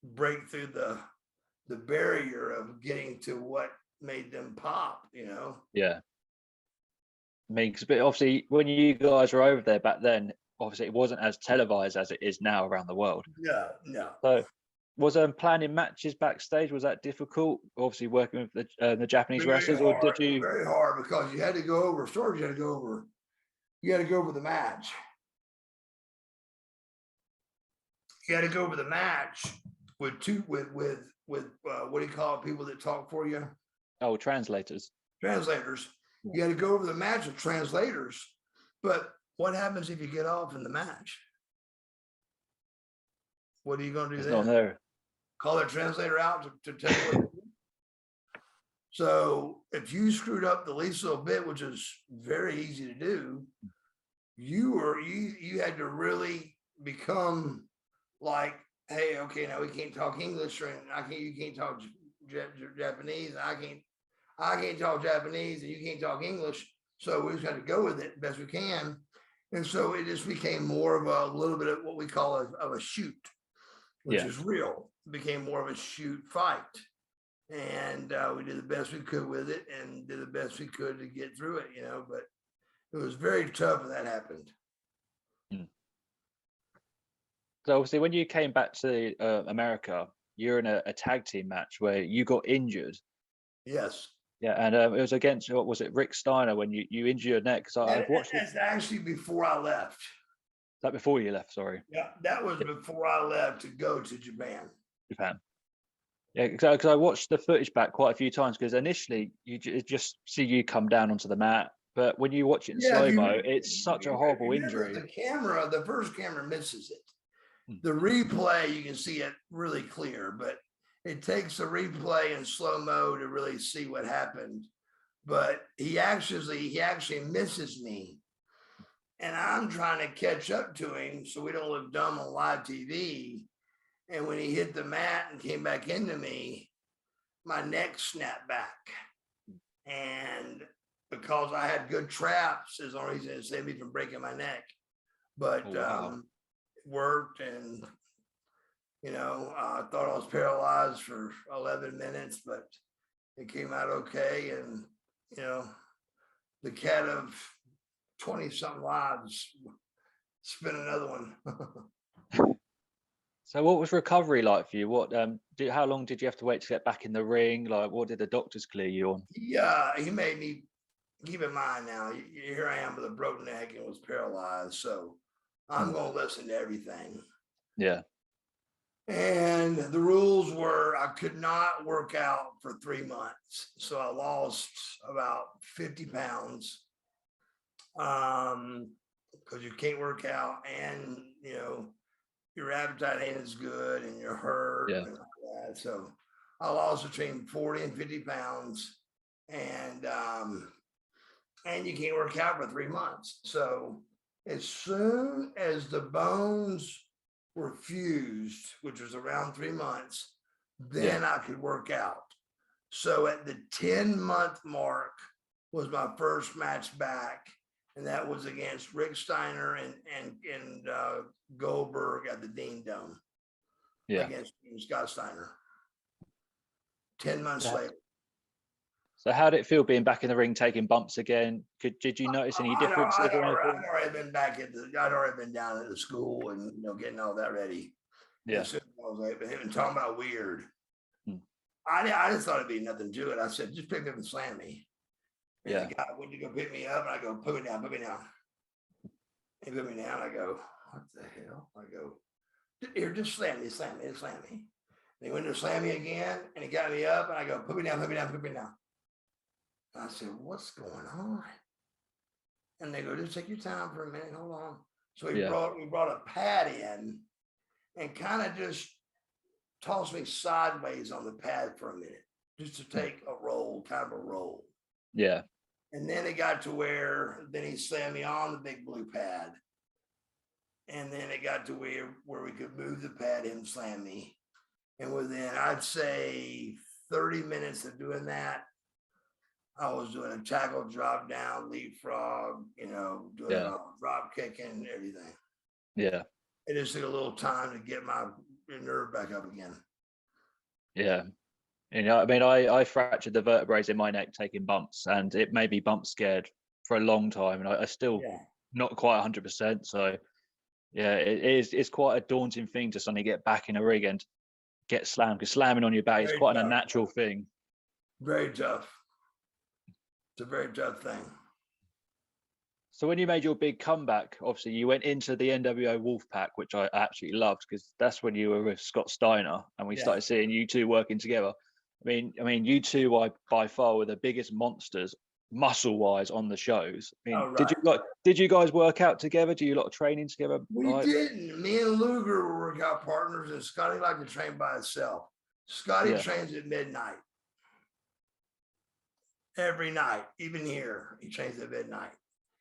Speaker 1: break through the barrier of getting to what made them pop,
Speaker 2: Yeah. I mean, because obviously when you guys were over there back then, obviously it wasn't as televised as it is now around the world.
Speaker 1: No.
Speaker 2: So was planning matches backstage, was that difficult? Obviously working with the Japanese wrestlers, or did you?
Speaker 1: Very hard, because you had to go over stories. You had to go over the match. You had to go over the match with what do you call it? People that talk for you?
Speaker 2: Oh, translators.
Speaker 1: Translators. You had to go over the match with translators. But what happens if you get off in the match? What are you going to do then?
Speaker 2: Not there.
Speaker 1: Call that translator out to tell you what to do? So if you screwed up the least little bit, which is very easy to do, you had to really become like, hey, okay, now we can't talk English, or you can't talk Japanese. I can't talk Japanese, and you can't talk English. So we just got to go with it best we can. And so it just became more of a little bit of what we call a shoot, which is real. It became more of a shoot fight. And we did the best we could with it and did the best we could to get through it, but it was very tough when that happened.
Speaker 2: So obviously when you came back to America, you're in a tag team match where you got injured.
Speaker 1: Yes.
Speaker 2: Yeah, and it was against, what was it, Rick Steiner, when you injured your neck? So I've watched
Speaker 1: it. That's actually before I left.
Speaker 2: That before you left, sorry.
Speaker 1: Yeah, that was before I left to go to Japan.
Speaker 2: Yeah, because I watched the footage back quite a few times, because initially you just see you come down onto the mat, but when you watch it in slow-mo, it's such a horrible injury.
Speaker 1: The first camera misses it. The replay, you can see it really clear, but it takes a replay in slow-mo to really see what happened. But he actually misses me, and I'm trying to catch up to him so we don't look dumb on live TV. And when he hit the mat and came back into me, my neck snapped back. And because I had good traps, is the only reason it saved me from breaking my neck. But it worked, and I thought I was paralyzed for 11 minutes, but it came out okay. And the cat of 20-something lives spin another one.
Speaker 2: So what was recovery like for you? How long did you have to wait to get back in the ring? Like, what did the doctors clear you on?
Speaker 1: Yeah, he made me, keep in mind now, here I am with a broken neck and was paralyzed. So I'm going to listen to everything.
Speaker 2: Yeah.
Speaker 1: And the rules were I could not work out for 3 months. So I lost about 50 pounds because you can't work out, and, your appetite ain't as good and you're hurt.
Speaker 2: Yeah.
Speaker 1: And all that. So I lost between 40 and 50 pounds, and you can't work out for 3 months. So as soon as the bones were fused, which was around 3 months, then I could work out. So at the 10-month mark was my first match back. And that was against Rick Steiner and Goldberg at the Dean Dome. Against Scott Steiner. 10 months later.
Speaker 2: So how did it feel being back in the ring, taking bumps again? Did you notice any differences?
Speaker 1: I'd already been I'd already been down at the school and getting all that ready.
Speaker 2: Yeah.
Speaker 1: So I was like, but talking about weird. I just thought it'd be nothing to it. I said, just pick me up and slam me. And the guy went to go pick me up, and I go, put me down. He put me down. I go, what the hell? I go, here, just slam me. And he went to slam me again, and he got me up, and I go, put me down. And I said, what's going on? And they go, just take your time for a minute. Hold on. So we brought a pad in and kind of just tossed me sideways on the pad for a minute, just to take a roll, kind of a roll.
Speaker 2: Yeah.
Speaker 1: And then it got to where then he slammed me on the big blue pad. And then it got to where we could move the pad, him slam me. And within, I'd say 30 minutes of doing that, I was doing a tackle, drop down, leapfrog, doing drop kicking, everything.
Speaker 2: Yeah.
Speaker 1: It just took a little time to get my nerve back up again.
Speaker 2: Yeah. I fractured the vertebrae in my neck taking bumps, and it made me bump scared for a long time, and I still not quite 100%. So it's quite a daunting thing to suddenly get back in a rig and get slammed, because slamming on your back is quite an unnatural thing.
Speaker 1: Very tough. It's a very tough thing.
Speaker 2: So when you made your big comeback, obviously you went into the NWO Wolfpack, which I absolutely loved, because that's when you were with Scott Steiner, and we started seeing you two working together. I mean, you two are by far were the biggest monsters, muscle-wise, on the shows. I mean, did you guys work out together? Do you a lot of training together?
Speaker 1: We didn't. Me and Luger were workout partners, and Scotty liked to train by himself. Scotty trains at midnight. every night. Even here, he trains at midnight.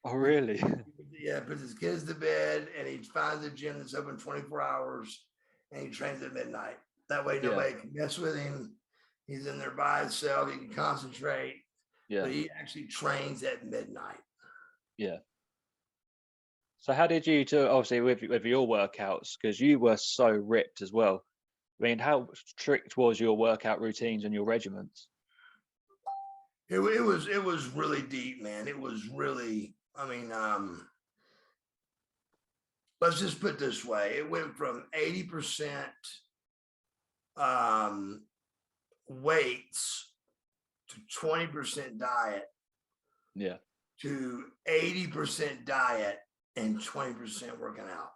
Speaker 2: Oh, really?
Speaker 1: Yeah, puts his kids to bed, and he finds a gym that's open 24 hours, and he trains at midnight. That way,
Speaker 2: Yeah.
Speaker 1: nobody can mess with him. He's in there by himself. He can concentrate.
Speaker 2: Yeah.
Speaker 1: But he actually trains at midnight.
Speaker 2: Yeah. So how did you do, obviously with your workouts, because you were so ripped as well? I mean, how strict was your workout routines and your regiments?
Speaker 1: It was really deep, man. It was really, I mean, let's just put it this way. It went from 80% weights to 20% diet
Speaker 2: Yeah.
Speaker 1: to 80% diet and 20% working out.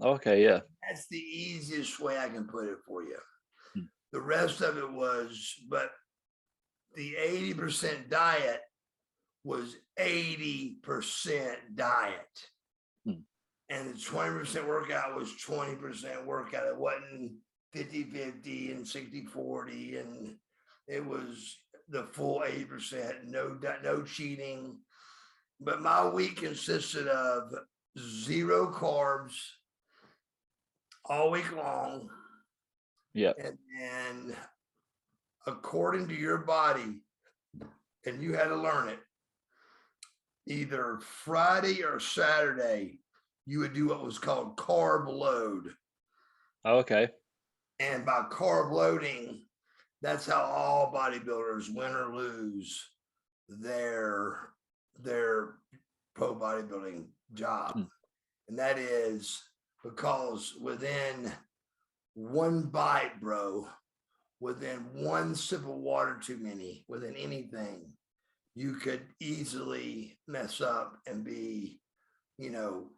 Speaker 2: Okay. Yeah.
Speaker 1: That's the easiest way I can put it for you.
Speaker 2: Hmm.
Speaker 1: The rest of it was, but the 80% diet was 80% diet.
Speaker 2: Hmm.
Speaker 1: And the 20% workout was 20% workout. It wasn't 50-50 and 60-40. And it was the full 80%, no cheating. But my week consisted of 0 carbs all week long.
Speaker 2: Yeah.
Speaker 1: And according to your body, and you had to learn it, either Friday or Saturday, you would do what was called carb load.
Speaker 2: Oh, okay.
Speaker 1: And by carb loading, that's how all bodybuilders win or lose their pro bodybuilding job.
Speaker 2: Hmm.
Speaker 1: And that is because within one bite, bro, within one sip of water too many, within anything, you could easily mess up and be, you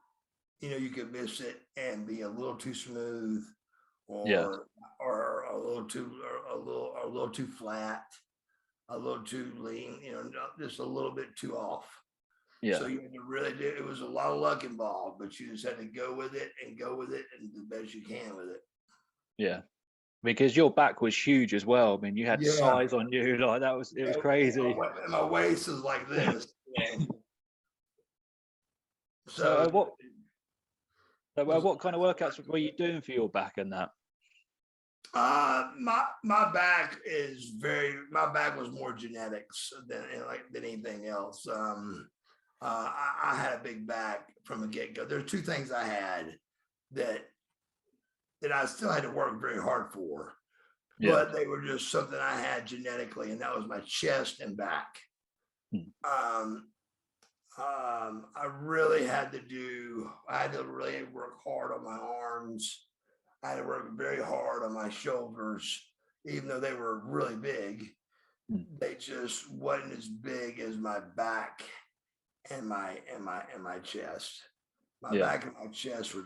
Speaker 1: you could miss it and be a little too smooth,
Speaker 2: Yeah.
Speaker 1: or a little too flat, a little too lean, just a little bit too off.
Speaker 2: Yeah.
Speaker 1: So you had to really do. It was a lot of luck involved, but you just had to go with it and the best you can with it.
Speaker 2: Yeah. Because your back was huge as well. I mean, you had
Speaker 1: Yeah.
Speaker 2: size on you, like it was crazy.
Speaker 1: My waist is like this.
Speaker 2: So
Speaker 1: So
Speaker 2: what kind of workouts were you doing for your back and that?
Speaker 1: my back was more genetics than anything else. I had a big back from the get-go. There's 2 things I had that I still had to work very hard for, but they were just something I had genetically, and that was my chest and back. I really had to really work hard on my arms. I had to work very hard on my shoulders, even though they were really big. They just wasn't as big as my back and my chest. My back and my chest were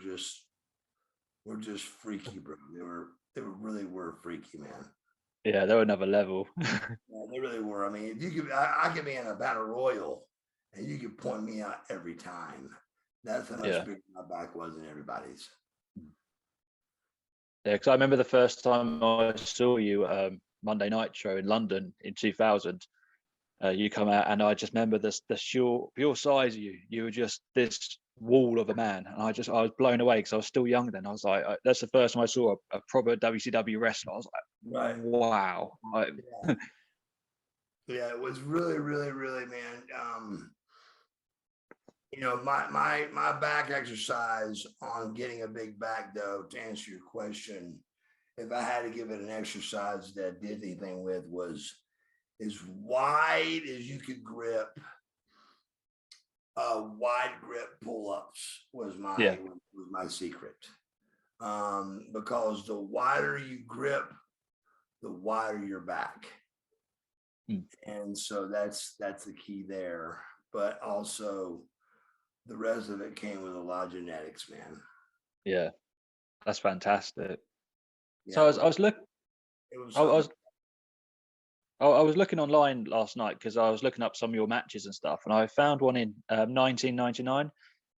Speaker 1: just freaky, bro. They really were freaky, man.
Speaker 2: Yeah, they were another level.
Speaker 1: Yeah, they really were. I mean, if you could, I could be in a battle royal, and you could point me out every time. That's how much bigger my back was than everybody's.
Speaker 2: Yeah, because I remember the first time I saw you Monday Night Show in London in 2000. You come out, and I just remember the your size of you. You were just this wall of a man, and I was blown away because I was still young then. I was like, that's the first time I saw a proper WCW wrestler. I was like, wow.
Speaker 1: Yeah, it was really, really, really, man. My back exercise on getting a big back, though, to answer your question, if I had to give it an exercise that I did anything with, was as wide as you could grip. Wide grip pull-ups was my secret. Because the wider you grip, the wider your back. And so that's the key there. But also the rest of it came with a lot of genetics, man.
Speaker 2: Yeah, that's fantastic.
Speaker 1: Yeah,
Speaker 2: So I was looking. I was looking online last night because I was looking up some of your matches and stuff, and I found one in 1999.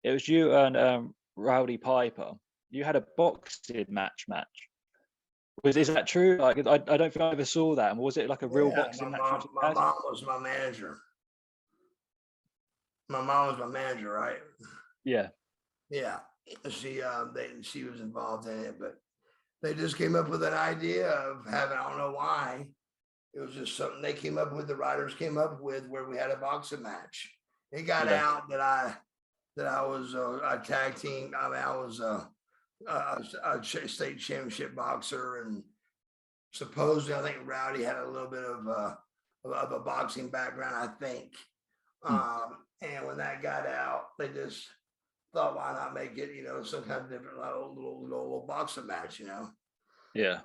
Speaker 2: It was you and Rowdy Piper. You had a boxing match. Is that true? Like, I don't think I ever saw that. And was it like a real
Speaker 1: Yeah,
Speaker 2: boxing match you two
Speaker 1: my
Speaker 2: had?
Speaker 1: mom was my manager. My mom was my manager, right?
Speaker 2: Yeah.
Speaker 1: Yeah, she was involved in it, but they just came up with an idea of having, I don't know why. It was just something they came up with, the writers came up with, where we had a boxing match. It got
Speaker 2: Yeah.
Speaker 1: out that I was a tag team. I mean, I was a state championship boxer, and supposedly I think Rowdy had a little bit of a boxing background, I think. And when that got out, they just thought, why not make it, some kind of different little boxing match,
Speaker 2: Yeah.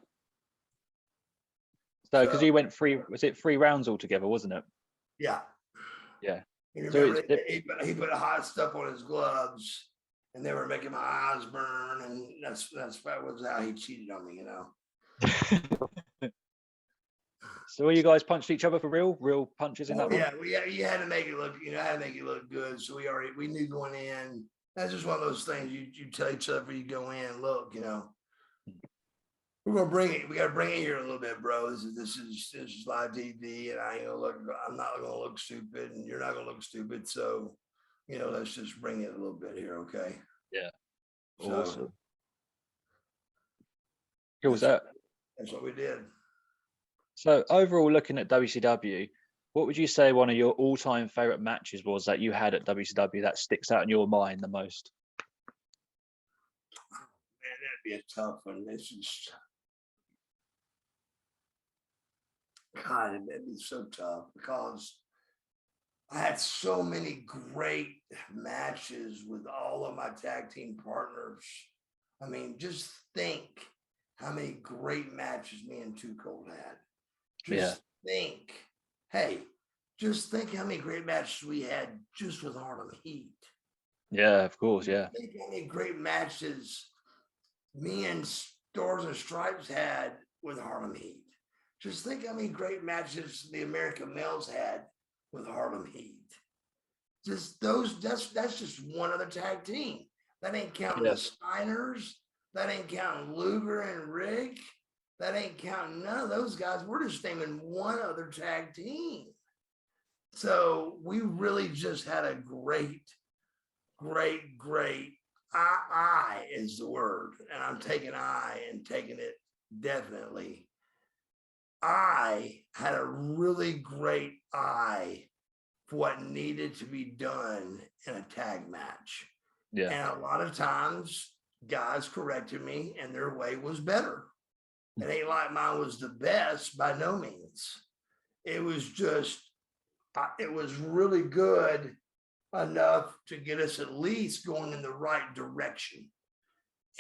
Speaker 2: So, because you went was it 3 rounds altogether, wasn't it?
Speaker 1: Yeah.
Speaker 2: Yeah.
Speaker 1: You
Speaker 2: So
Speaker 1: remember he put hot stuff on his gloves, and they were making my eyes burn, and that was how he cheated on me,
Speaker 2: So you guys punched each other for real punches in that one?
Speaker 1: Yeah, you had to make it look, had to make it look good. So we knew going in. That's just one of those things you tell each other before you go in. Look, we're gonna bring it. We gotta bring it here a little bit, bro. This is live TV, and I'm not gonna look stupid, and you're not gonna look stupid. So, let's just bring it a little bit here, okay?
Speaker 2: Yeah.
Speaker 1: So,
Speaker 2: Awesome. Cool. So
Speaker 1: that's what we did.
Speaker 2: So overall, looking at WCW, what would you say one of your all-time favorite matches was that you had at WCW that sticks out in your mind the most?
Speaker 1: Man, that'd be a tough one. This is, God, it'd be so tough because I had so many great matches with all of my tag team partners. I mean, just think how many great matches me and Too Cold had. Just think how many great matches we had just with Harlem Heat.
Speaker 2: Yeah, of course. Yeah.
Speaker 1: Think how many great matches me and Stars and Stripes had with Harlem Heat. Just think how many great matches the American Males had with Harlem Heat. Just that's just one other tag team. That ain't counting the Steiners. That ain't counting Luger and Rick. That ain't counting none of those guys. We're just naming one other tag team. So we really just had a great. I is the word, and I'm taking I and taking it definitely. I had a really great eye for what needed to be done in a tag match.
Speaker 2: Yeah.
Speaker 1: And a lot of times guys corrected me and their way was better. It ain't like mine was the best by no means. It was just, it was really good enough to get us at least going in the right direction.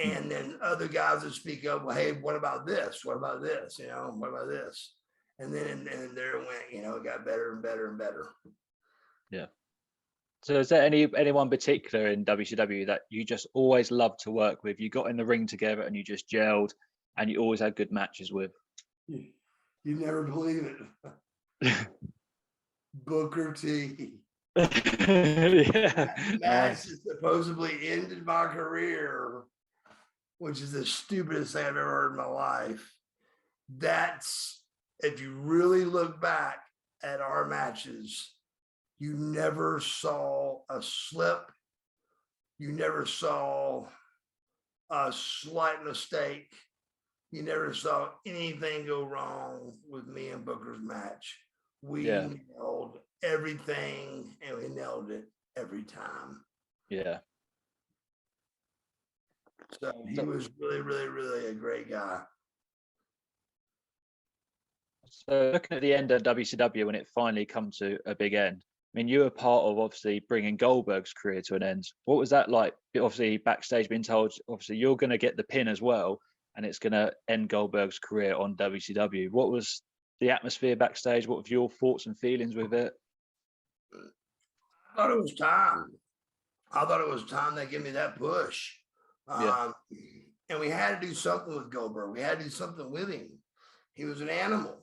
Speaker 1: And then other guys would speak up, well, hey, what about this? What about this? What about this? And then and there it went, it got better and better and better.
Speaker 2: Yeah. So is there anyone particular in WCW that you just always loved to work with? You got in the ring together and you just gelled and you always had good matches with?
Speaker 1: You never believe it. Booker T.
Speaker 2: Yeah.
Speaker 1: Match that supposedly ended my career, which is the stupidest thing I've ever heard in my life. That's, if you really look back at our matches, you never saw a slip. You never saw a slight mistake. You never saw anything go wrong with me and Booker's match. We nailed everything, and we nailed it every time.
Speaker 2: Yeah.
Speaker 1: So he was really, really, really a great guy.
Speaker 2: So looking at the end of WCW when it finally come to a big end, I mean, you were part of obviously bringing Goldberg's career to an end. What was that like? Obviously backstage being told, obviously you're going to get the pin as well, and it's going to end Goldberg's career on WCW. What was the atmosphere backstage? What were your thoughts and feelings with it?
Speaker 1: I thought it was time. I thought it was time they give me that push. And we had to do something with Goldberg. We had to do something with him. He was an animal.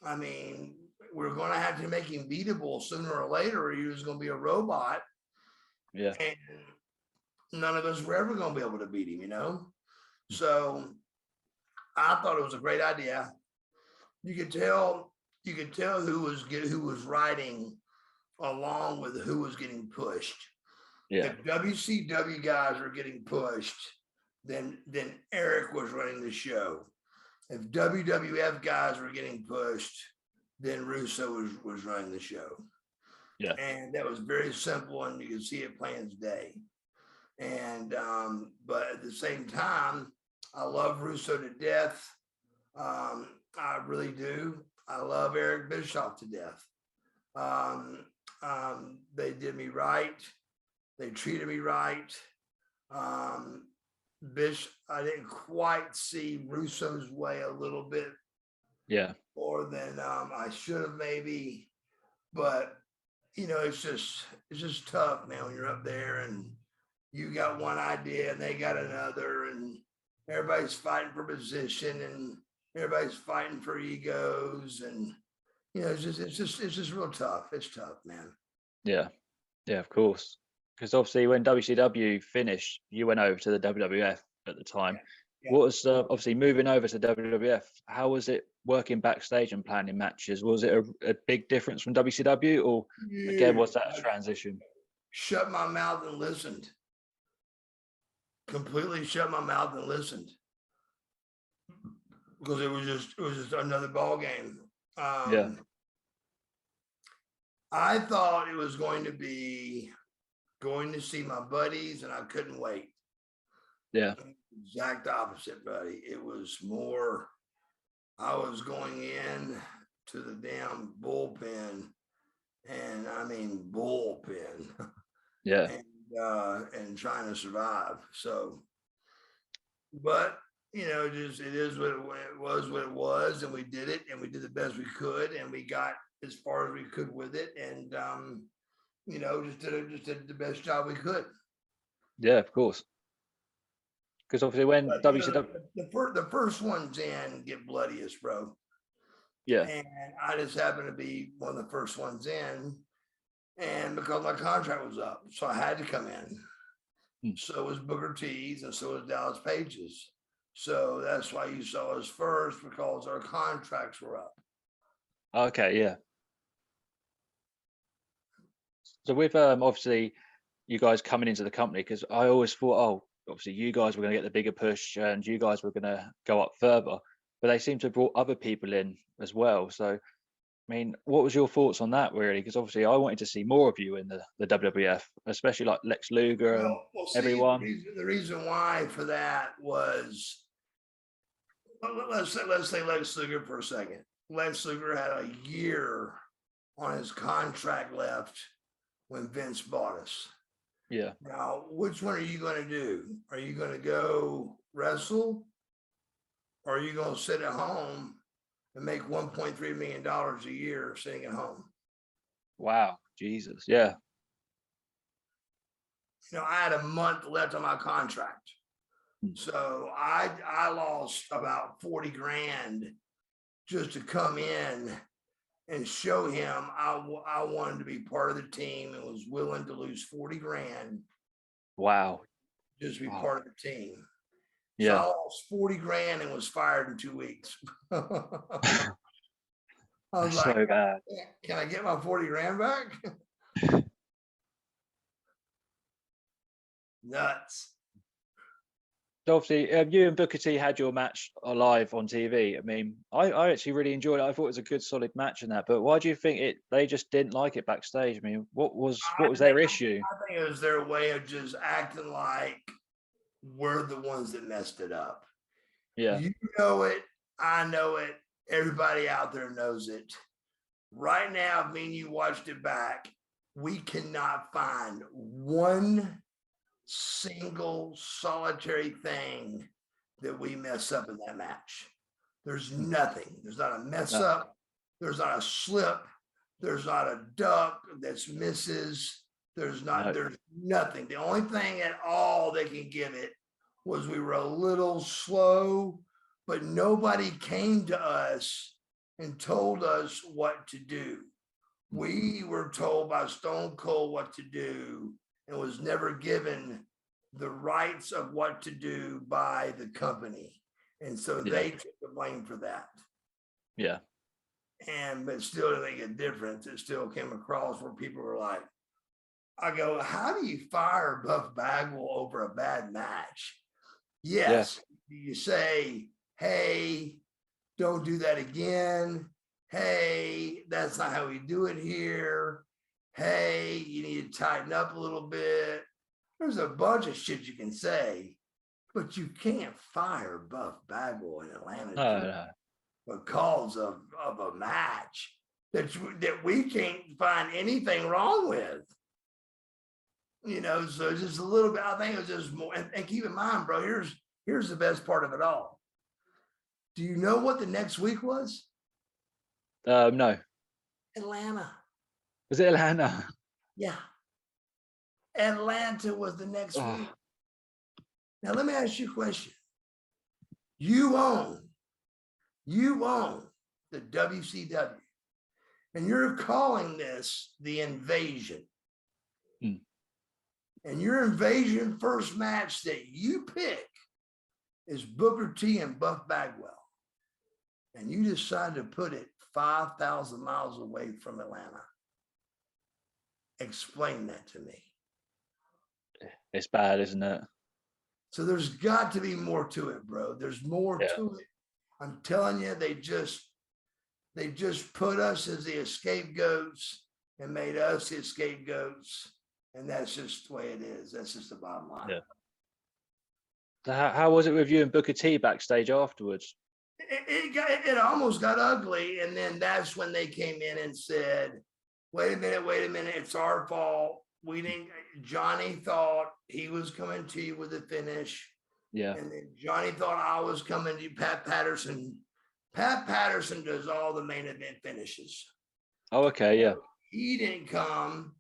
Speaker 1: I mean, we're going to have to make him beatable sooner or later, or he was going to be a robot.
Speaker 2: Yeah.
Speaker 1: And none of us were ever going to be able to beat him, So I thought it was a great idea. You could tell who was riding along with who was getting pushed.
Speaker 2: Yeah.
Speaker 1: If WCW guys were getting pushed, then Eric was running the show. If WWF guys were getting pushed, then Russo was running the show.
Speaker 2: Yeah.
Speaker 1: And that was very simple, and you can see it plain as day. And but at the same time, I love Russo to death. I really do. I love Eric Bischoff to death. They did me right. They treated me right. I didn't quite see Russo's way a little bit more than I should have maybe, but it's just tough, man, when you're up there and you got one idea and they got another, and everybody's fighting for position and everybody's fighting for egos, and it's just real tough. It's tough, man.
Speaker 2: Yeah, of course. Because obviously when WCW finished, you went over to the WWF at the time.
Speaker 1: Yeah.
Speaker 2: What was obviously moving over to WWF? How was it working backstage and planning matches? Was it a big difference from WCW, or again, was that a transition?
Speaker 1: Shut my mouth and listened. Completely shut my mouth and listened, because it was just another ball game. I thought it was going to see my buddies, and I couldn't wait.
Speaker 2: Yeah.
Speaker 1: Exact opposite, buddy. It was more, I was going in to the damn bullpen, and I mean bullpen.
Speaker 2: Yeah.
Speaker 1: And trying to survive. So, but it is what it was, and we did it, and we did the best we could, and we got as far as we could with it, and just did the best job we could.
Speaker 2: Yeah, of course. Because obviously when WCW,
Speaker 1: the first ones in get bloodiest, bro.
Speaker 2: Yeah.
Speaker 1: And I just happened to be one of the first ones in, and because my contract was up, so I had to come in. So was Booker T's, and so was Dallas Page's. So that's why you saw us first, because our contracts were up.
Speaker 2: Okay, yeah. So with obviously you guys coming into the company, because I always thought, obviously you guys were going to get the bigger push and you guys were going to go up further, but they seem to have brought other people in as well. So, I mean, what was your thoughts on that, really? Because obviously I wanted to see more of you in the WWF, especially like Lex Luger and everyone.
Speaker 1: The reason why for that was, let's say Lex Luger for a second. Lex Luger had a year on his contract left when Vince bought us.
Speaker 2: Yeah.
Speaker 1: Now, which one are you going to do? Are you going to go wrestle, or are you going to sit at home and make $1.3 million a year sitting at home?
Speaker 2: Wow, Jesus, yeah.
Speaker 1: I had a month left on my contract, so I lost about 40 grand just to come in and show him I wanted to be part of the team and was willing to lose 40 grand.
Speaker 2: Wow.
Speaker 1: Just to be part of the team.
Speaker 2: Yeah.
Speaker 1: So I lost 40 grand and was fired in 2 weeks. I was like,
Speaker 2: so bad.
Speaker 1: Can I get my 40 grand back? Nuts.
Speaker 2: So obviously, you and Booker T had your match live on TV. I mean, I actually really enjoyed it. I thought it was a good, solid match in that. But why do you think they just didn't like it backstage? I mean, what was their issue?
Speaker 1: I think it was their way of just acting like we're the ones that messed it up.
Speaker 2: Yeah.
Speaker 1: You know it. I know it. Everybody out there knows it. Right now, if me and you watched it back, we cannot find one single solitary thing that we mess up in that match. There's nothing. There's not a mess up. There's not a slip. There's not a duck that misses. There's nothing. The only thing at all they can give it was we were a little slow, but nobody came to us and told us what to do. We were told by Stone Cold what to do, and was never given the rights of what to do by the company. And so
Speaker 2: Yeah.
Speaker 1: they took the blame for that.
Speaker 2: Yeah.
Speaker 1: But still to make a difference, it still came across where people were like, I go, how do you fire Buff Bagwell over a bad match? Yes. Do you say, hey, don't do that again? Hey, that's not how we do it here. Hey, you need to tighten up a little bit. There's a bunch of shit you can say, but you can't fire Buff Bagwell in Atlanta
Speaker 2: No.
Speaker 1: because of a match that we can't find anything wrong with. You know, so just a little bit. I think it was just more. And keep in mind, bro. Here's the best part of it all. Do you know what the next week was?
Speaker 2: No.
Speaker 1: Atlanta.
Speaker 2: Was it Atlanta?
Speaker 1: Yeah. Atlanta was the next week. Now let me ask you a question. You own the WCW, and you're calling this the invasion. And your invasion first match that you pick is Booker T and Buff Bagwell. And you decide to put it 5,000 miles away from Atlanta. Explain that to me.
Speaker 2: It's bad, isn't it?
Speaker 1: So there's got to be more to it, bro. There's more to it. I'm telling you, they just put us as the scapegoats and made us the scapegoats. And that's just the way it is. That's just the bottom line.
Speaker 2: Yeah. So how was it with you and Booker T backstage afterwards?
Speaker 1: It almost got ugly. And then that's when they came in and said, wait a minute, it's our fault. We didn't, Johnny thought he was coming to you with a finish.
Speaker 2: Yeah.
Speaker 1: And then Johnny thought I was coming to Pat Patterson. Pat Patterson does all the main event finishes.
Speaker 2: Oh, okay, yeah.
Speaker 1: He didn't come,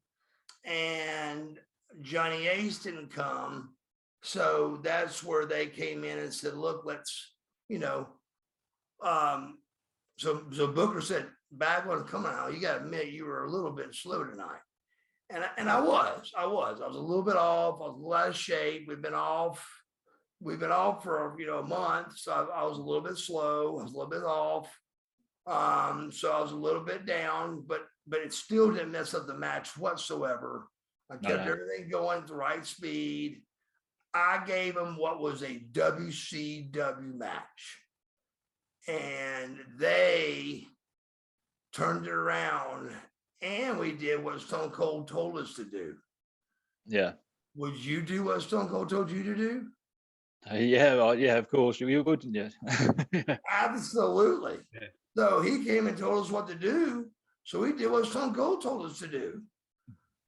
Speaker 1: and Johnny Ace didn't come. So that's where they came in and said, look, let's, so Booker said, Bagwell, come on, you got to admit you were a little bit slow tonight. And I was a little bit off. I was a little out of shape. We've been off for a month, so I was a little bit slow. I was a little bit off, so I was a little bit down. But it still didn't mess up the match whatsoever. I kept everything going at the right speed. I gave them what was a WCW match, and they turned it around. And we did what Stone Cold told us to do. Yeah. Would you do what Stone Cold told you to do?
Speaker 2: Yeah, of course. You wouldn't, yeah.
Speaker 1: Absolutely. Yeah. So he came and told us what to do. So we did what Stone Cold told us to do.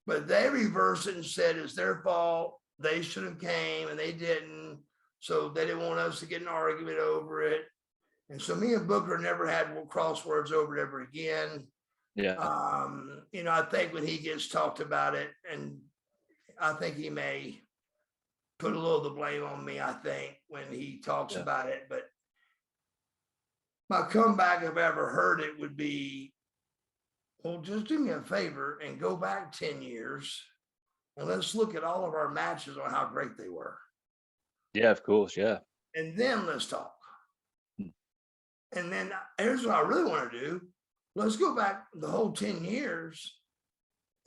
Speaker 1: But they reversed it and said it's their fault. They should have came and they didn't. So they didn't want us to get an argument over it. And so me and Booker never had crosswords over it ever again. Yeah. I think when he gets talked about it, and I think he may put a little of the blame on me, I think, when he talks about it. But my comeback, if I ever heard it, would be, well, just do me a favor and go back 10 years and let's look at all of our matches on how great they were.
Speaker 2: Yeah, of course. Yeah.
Speaker 1: And then let's talk. And then here's what I really want to do. Let's go back the whole 10 years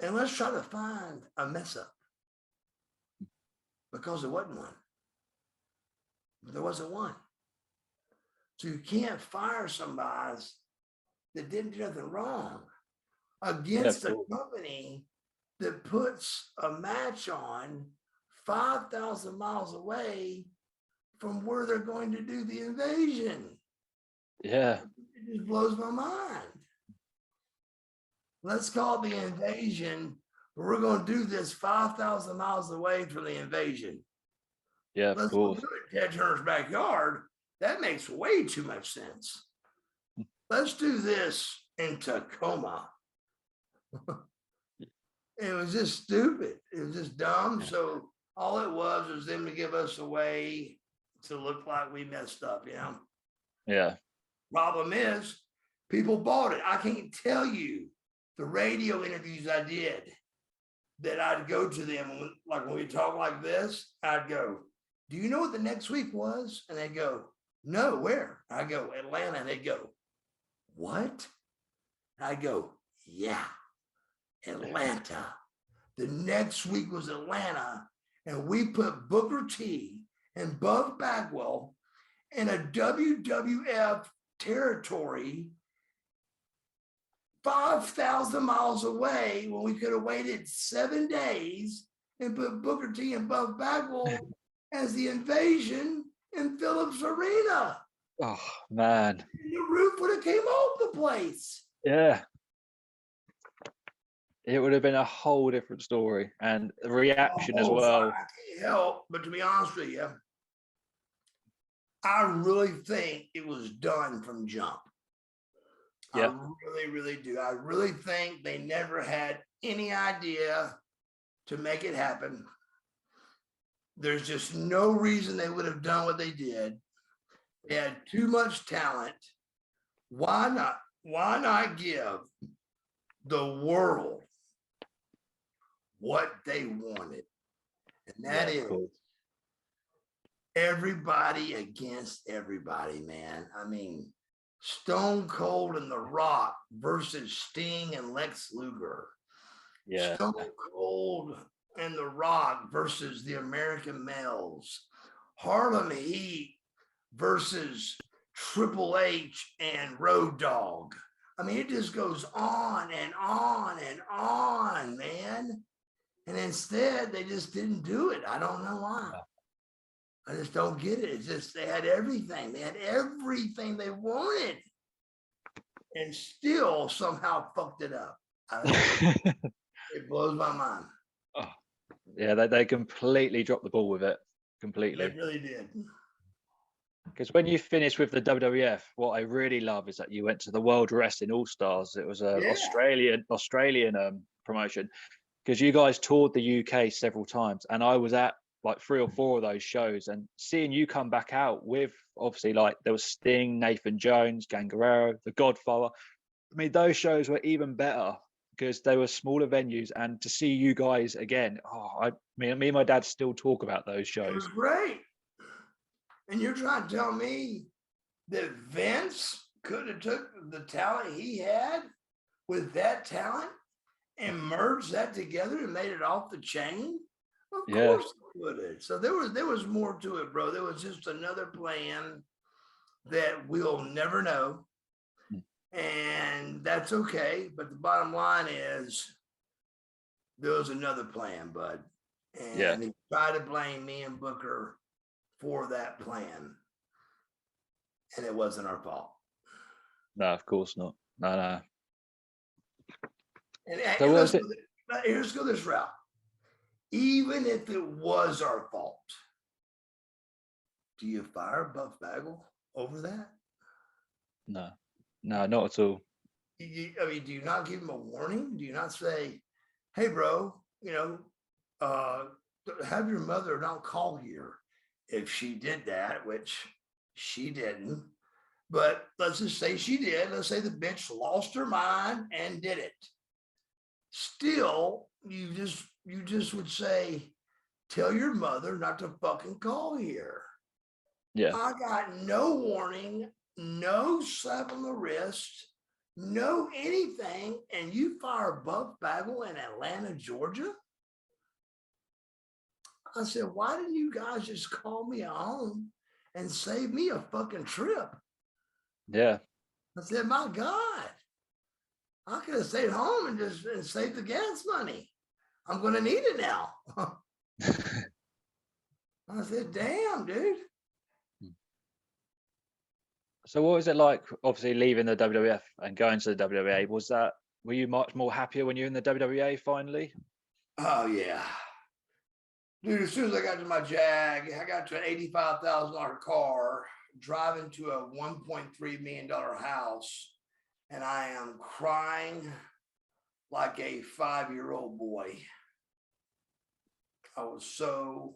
Speaker 1: and let's try to find a mess up, because there wasn't one. There wasn't one. So you can't fire somebody that didn't do nothing wrong against a company that puts a match on 5,000 miles away from where they're going to do the invasion. Yeah. It just blows my mind. Let's call it the invasion, but we're going to do this 5,000 miles away from the invasion. Yeah, of course. Let's do it in Ted Turner's backyard. That makes way too much sense. Let's do this in Tacoma. It was just stupid. It was just dumb. Yeah. So all it was them to give us a way to look like we messed up, Yeah. Problem is, people bought it. I can't tell you the radio interviews I did that I'd go to them, like when we talk like this, I'd go, do you know what the next week was? And they'd go, no, where? I go, Atlanta. And they go, what? I go, yeah, Atlanta. The next week was Atlanta, and we put Booker T and Buff Bagwell in a WWF territory 5,000 miles away when we could have waited 7 days and put Booker T and Buff Bagwell as the Invasion in Phillips Arena.
Speaker 2: Oh man.
Speaker 1: And the roof would have came off the place.
Speaker 2: Yeah. It would have been a whole different story, and the reaction as well.
Speaker 1: I can't help but to be honest with you, I really think it was done from jump.
Speaker 2: Yeah.
Speaker 1: I really, really do. I really think they never had any idea to make it happen. There's just no reason they would have done what they did. They had too much talent. Why not? Why not give the world what they wanted? And that is everybody against everybody, man. I mean, Stone Cold and The Rock versus Sting and Lex Luger.
Speaker 2: Yeah.
Speaker 1: Stone Cold and The Rock versus the American Males. Harlem Heat versus Triple H and Road Dogg. I mean, it just goes on and on and on, man. And instead, they just didn't do it. I don't know why. I just don't get it. It's just they had everything. They had everything they wanted, and still somehow fucked it up. It blows my mind.
Speaker 2: Oh, yeah, they completely dropped the ball with it. Completely.
Speaker 1: They really did.
Speaker 2: Because when you finish with the WWF, what I really love is that you went to the World Wrestling All Stars. It was an Australian promotion. Because you guys toured the UK several times, and I was at like 3 or 4 of those shows, and seeing you come back out with, obviously, like there was Sting, Nathan Jones, Ganguerrero, The Godfather. I mean, those shows were even better because they were smaller venues, and to see you guys again, me and my dad still talk about those shows.
Speaker 1: It was great. And you're trying to tell me that Vince could have took the talent he had with that talent and merged that together and made it off the chain? Of course it would have. So there was more to it, bro. There was just another plan that we'll never know. And that's okay. But the bottom line is there was another plan, bud. And he tried to blame me and Booker for that plan. And it wasn't our fault.
Speaker 2: No, of course not. No.
Speaker 1: And let's go this route. Even if it was our fault, do you fire Buff Bagwell over that?
Speaker 2: No, not at all.
Speaker 1: I mean, do you not give him a warning? Do you not say, hey, bro, have your mother not call here if she did that, which she didn't. But let's just say she did. Let's say the bitch lost her mind and did it. Still, you just would say, tell your mother not to fucking call here.
Speaker 2: Yeah.
Speaker 1: I got no warning, no slap on the wrist, no anything, and you fire Buff Bagwell in Atlanta, Georgia? I said, why didn't you guys just call me home and save me a fucking trip?
Speaker 2: Yeah.
Speaker 1: I said, my God, I could have stayed home and saved the gas money. I'm going to need it now. I said, damn, dude.
Speaker 2: So what was it like, obviously, leaving the WWF and going to the WWA? Were you much more happier when you were in the WWA finally?
Speaker 1: Oh, yeah. Dude, as soon as I got to my Jag, I got to an $85,000 car, driving to a $1.3 million house, and I am crying like a 5-year-old boy. I was so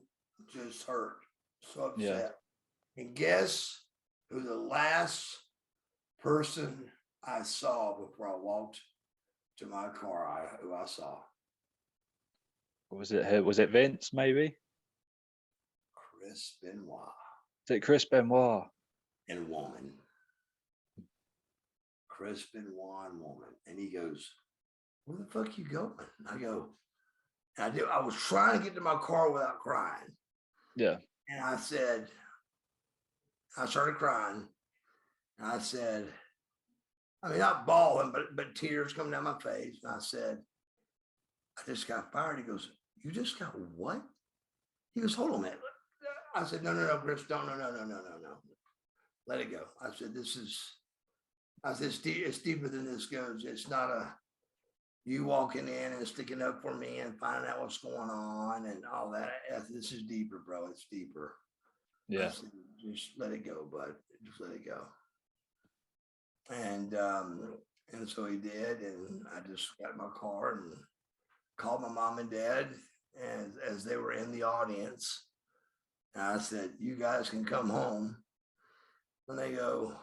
Speaker 1: just hurt, so upset. Yeah. And guess who the last person I saw before I walked to my car, who I saw?
Speaker 2: Was it Vince, maybe?
Speaker 1: Chris Benoit.
Speaker 2: Is it Chris Benoit?
Speaker 1: and woman. Chris Benoit and woman. And he goes, where the fuck you going? I go, I was trying to get to my car without crying.
Speaker 2: Yeah.
Speaker 1: And I said, I started crying. And I said, I mean, not bawling, but tears coming down my face. And I said, I just got fired. He goes, you just got what? He goes, hold on a minute. I said, no, Chris, no. Let it go. I said, it's deeper than this goes. It's not you walking in and sticking up for me and finding out what's going on and all that. This is deeper, bro. It's deeper.
Speaker 2: Yeah.
Speaker 1: Said, just let it go, bud. Just let it go. And so he did. And I just got in my car and called my mom and dad as they were in the audience. And I said, you guys can come home. And they go,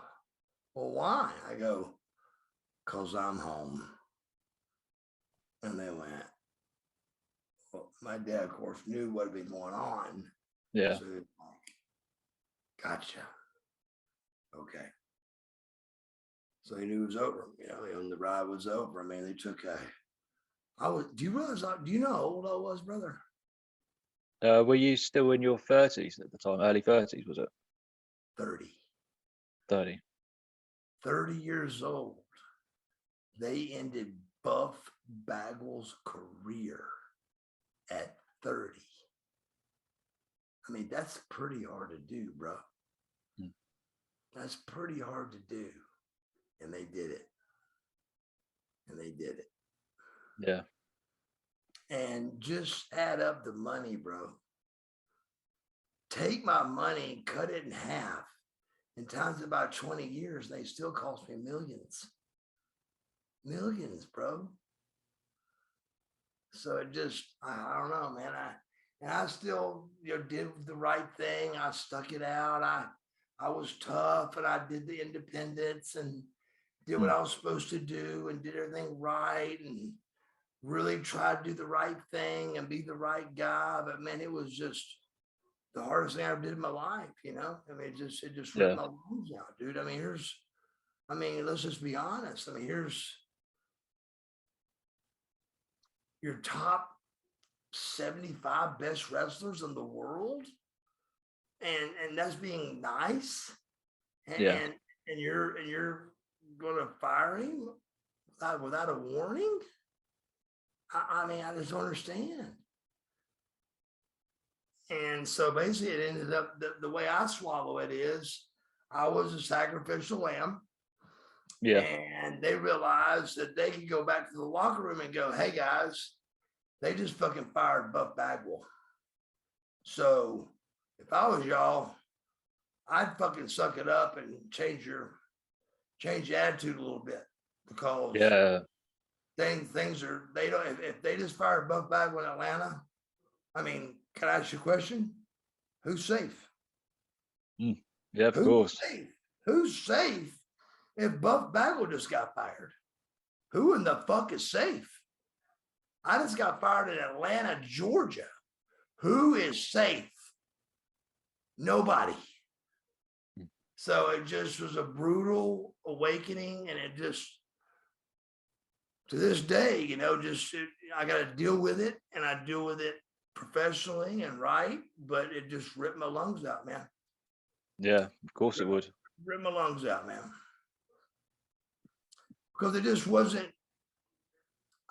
Speaker 1: well, why? I go, because I'm home. And they went, well, my dad, of course, knew what had been going on.
Speaker 2: Yeah.
Speaker 1: So he was like, gotcha. Okay. So he knew it was over. When the ride was over. I mean, they took do you realize, do you know how old I was, brother?
Speaker 2: Were you still in your 30s at the time? Early 30s, was it?
Speaker 1: 30.
Speaker 2: 30.
Speaker 1: 30 years old. They ended Buff Bagwell's career at 30. I mean, that's pretty hard to do, bro. That's pretty hard to do. And they did it.
Speaker 2: Yeah.
Speaker 1: And just add up the money, bro. Take my money, cut it in half, and times it about 20 years, they still cost me millions. Millions, bro. So it just, I don't know, man. I still, did the right thing. I stuck it out. I was tough, and I did the independence and did what I was supposed to do and did everything right and really tried to do the right thing and be the right guy. But man, it was just the hardest thing I ever did in my life, I mean, it just ripped my lungs out, dude. I mean, let's just be honest. I mean, here's your top 75 best wrestlers in the world. And that's being nice. And you're gonna fire him without a warning. I mean, I just don't understand. And so basically it ended up the way I swallow it is I was a sacrificial lamb.
Speaker 2: Yeah.
Speaker 1: And they realized that they could go back to the locker room and go, hey guys, they just fucking fired Buff Bagwell. So if I was y'all, I'd fucking suck it up and change your attitude a little bit, because things are, they don't, if they just fired Buff Bagwell in Atlanta, I mean, can I ask you a question? Who's safe?
Speaker 2: Yeah, of course.
Speaker 1: Who's safe if Buff Bagwell just got fired? Who in the fuck is safe? I just got fired in Atlanta, Georgia. Who is safe? Nobody. So it just was a brutal awakening, and it just, to this day, I got to deal with it, and I deal with it professionally and right, but it just ripped my lungs out, man.
Speaker 2: Yeah, of course it would.
Speaker 1: Rip my lungs out, man. Because it just wasn't,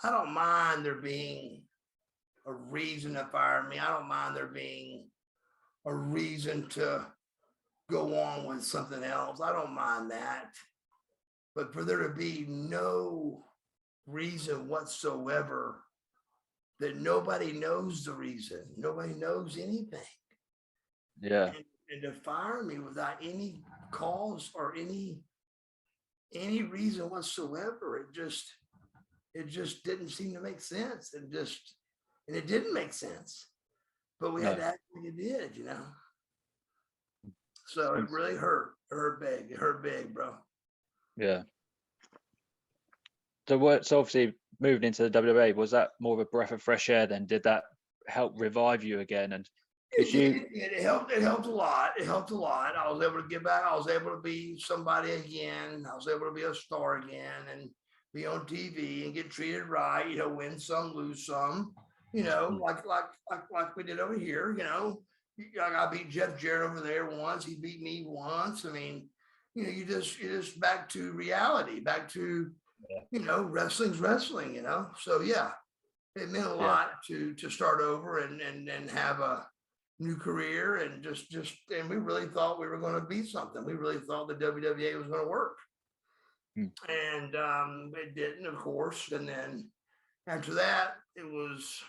Speaker 1: I don't mind there being a reason to fire me. I don't mind there being a reason to go on with something else. I don't mind that. But for there to be no reason whatsoever, that nobody knows the reason, nobody knows anything.
Speaker 2: Yeah.
Speaker 1: And to fire me without any cause or any reason whatsoever, it just didn't seem to make sense. And it didn't make sense, but we had to act like it did, So it really hurt. It hurt big, bro.
Speaker 2: Yeah. So obviously moving into the WWE, was that more of a breath of fresh air then? Did that help revive you again and Because you,
Speaker 1: It helped. It helped a lot. It helped a lot. I was able to get back. I was able to be somebody again. I was able to be a star again and be on TV and get treated right. You know, win some, lose some. You know, like we did over here. You know, I beat Jeff Jarrett over there once. He beat me once. I mean, you know, you're just back to reality, back to you know, wrestling's wrestling. You know, so yeah, it meant a
Speaker 2: yeah,
Speaker 1: lot to start over and have a new career and just and we really thought we were going to be something. We really thought the WWE was going to work,
Speaker 2: mm,
Speaker 1: and it didn't, of course. And then after that, it was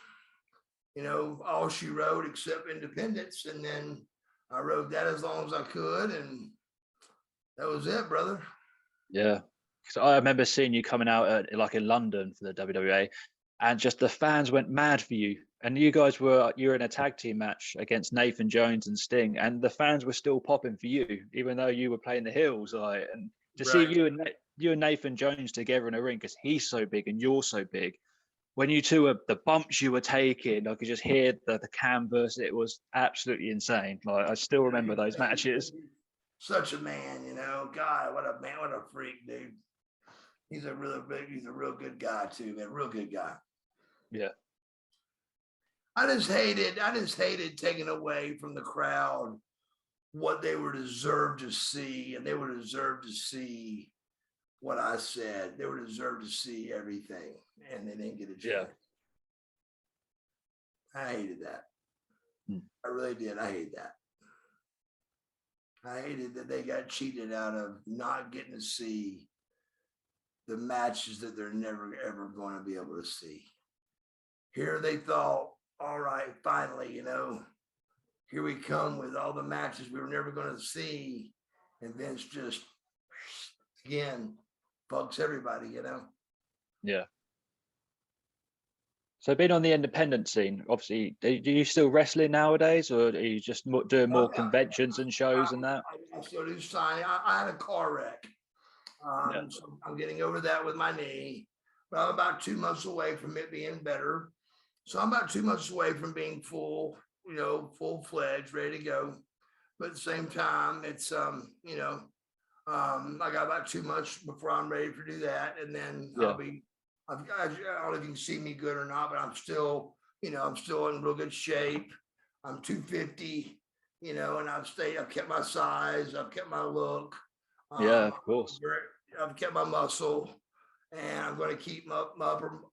Speaker 1: you know all she wrote except independence, and then I wrote that as long as I could, and that was it, brother.
Speaker 2: yeah. Because I remember seeing you coming out at, like in London for the WWE, and just the fans went mad for you. And you guys you were in a tag team match against Nathan Jones and Sting, and the fans were still popping for you, even though you were playing the heels. Like, and to see
Speaker 1: Right.
Speaker 2: you and Nathan Jones together in a ring, because he's so big and you're so big. When you two were the bumps you were taking, I could just hear the canvas. It was absolutely insane. Like, I still remember those matches.
Speaker 1: Such a man, you know. God, what a man, what a freak, dude. He's a real good guy too, man. Real good guy.
Speaker 2: Yeah,
Speaker 1: I just hated taking away from the crowd what they were deserved to see, and they were deserved to see what I said. They were deserved to see everything, and they didn't get a
Speaker 2: yeah.
Speaker 1: chance. I hated that.
Speaker 2: Mm.
Speaker 1: I really did. I hate that. I hated that they got cheated out of not getting to see the matches that they're never ever going to be able to see. Here they thought, all right, finally, you know, here we come with all the matches we were never going to see. And Vince just, again, fucks everybody, you know?
Speaker 2: Yeah. So being on the independent scene, obviously, do you still wrestling nowadays, or are you just doing more
Speaker 1: Yeah,
Speaker 2: conventions and shows and that?
Speaker 1: I still do signing. I had a car wreck.
Speaker 2: Yeah,
Speaker 1: So I'm getting over that with my knee, but I'm about 2 months away from it being better. So I'm about 2 months away from being full, you know, full fledged, ready to go. But at the same time, it's you know, I got about 2 months before I'm ready to do that, and then
Speaker 2: yeah,
Speaker 1: I don't know if you can see me good or not, but I'm still, you know, I'm still in real good shape. I'm 250, you know, and I've kept my size, I've kept my look,
Speaker 2: yeah,
Speaker 1: um,
Speaker 2: of course.
Speaker 1: I've kept my muscle, and I'm going to keep my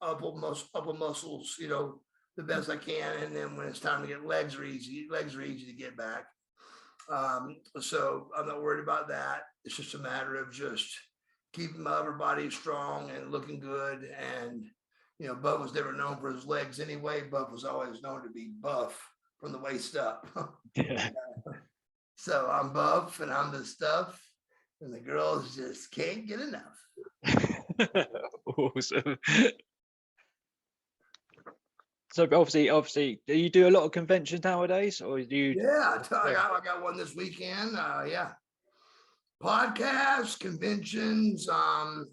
Speaker 1: upper muscles, you know, the best I can. And then when it's time to get legs are easy. Legs are easy to get back. So I'm not worried about that. It's just a matter of just keeping my upper body strong and looking good. And, you know, Bub was never known for his legs anyway. Bub was always known to be buff from the waist up.
Speaker 2: Yeah.
Speaker 1: So I'm buff and I'm the stuff, and the girls just can't get enough.
Speaker 2: Awesome. So obviously, do you do a lot of conventions nowadays, or do you?
Speaker 1: Yeah,
Speaker 2: Yeah,
Speaker 1: I got one this weekend. Yeah, podcasts, conventions. I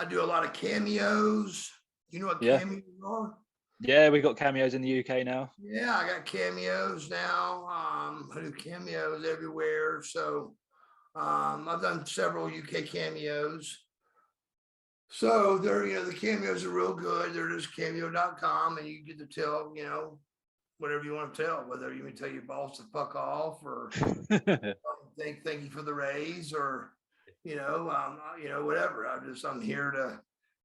Speaker 1: do a lot of cameos. You know what
Speaker 2: yeah,
Speaker 1: cameos are?
Speaker 2: yeah. We got cameos in the UK now.
Speaker 1: Yeah, I got cameos now. I do cameos everywhere. So I've done several UK cameos. So they're, you know, the cameos are real good. They're just cameo.com, and you get to tell, you know, whatever you want to tell, whether you want to tell your boss to fuck off or thank you for the raise, or you know, whatever. I'm here to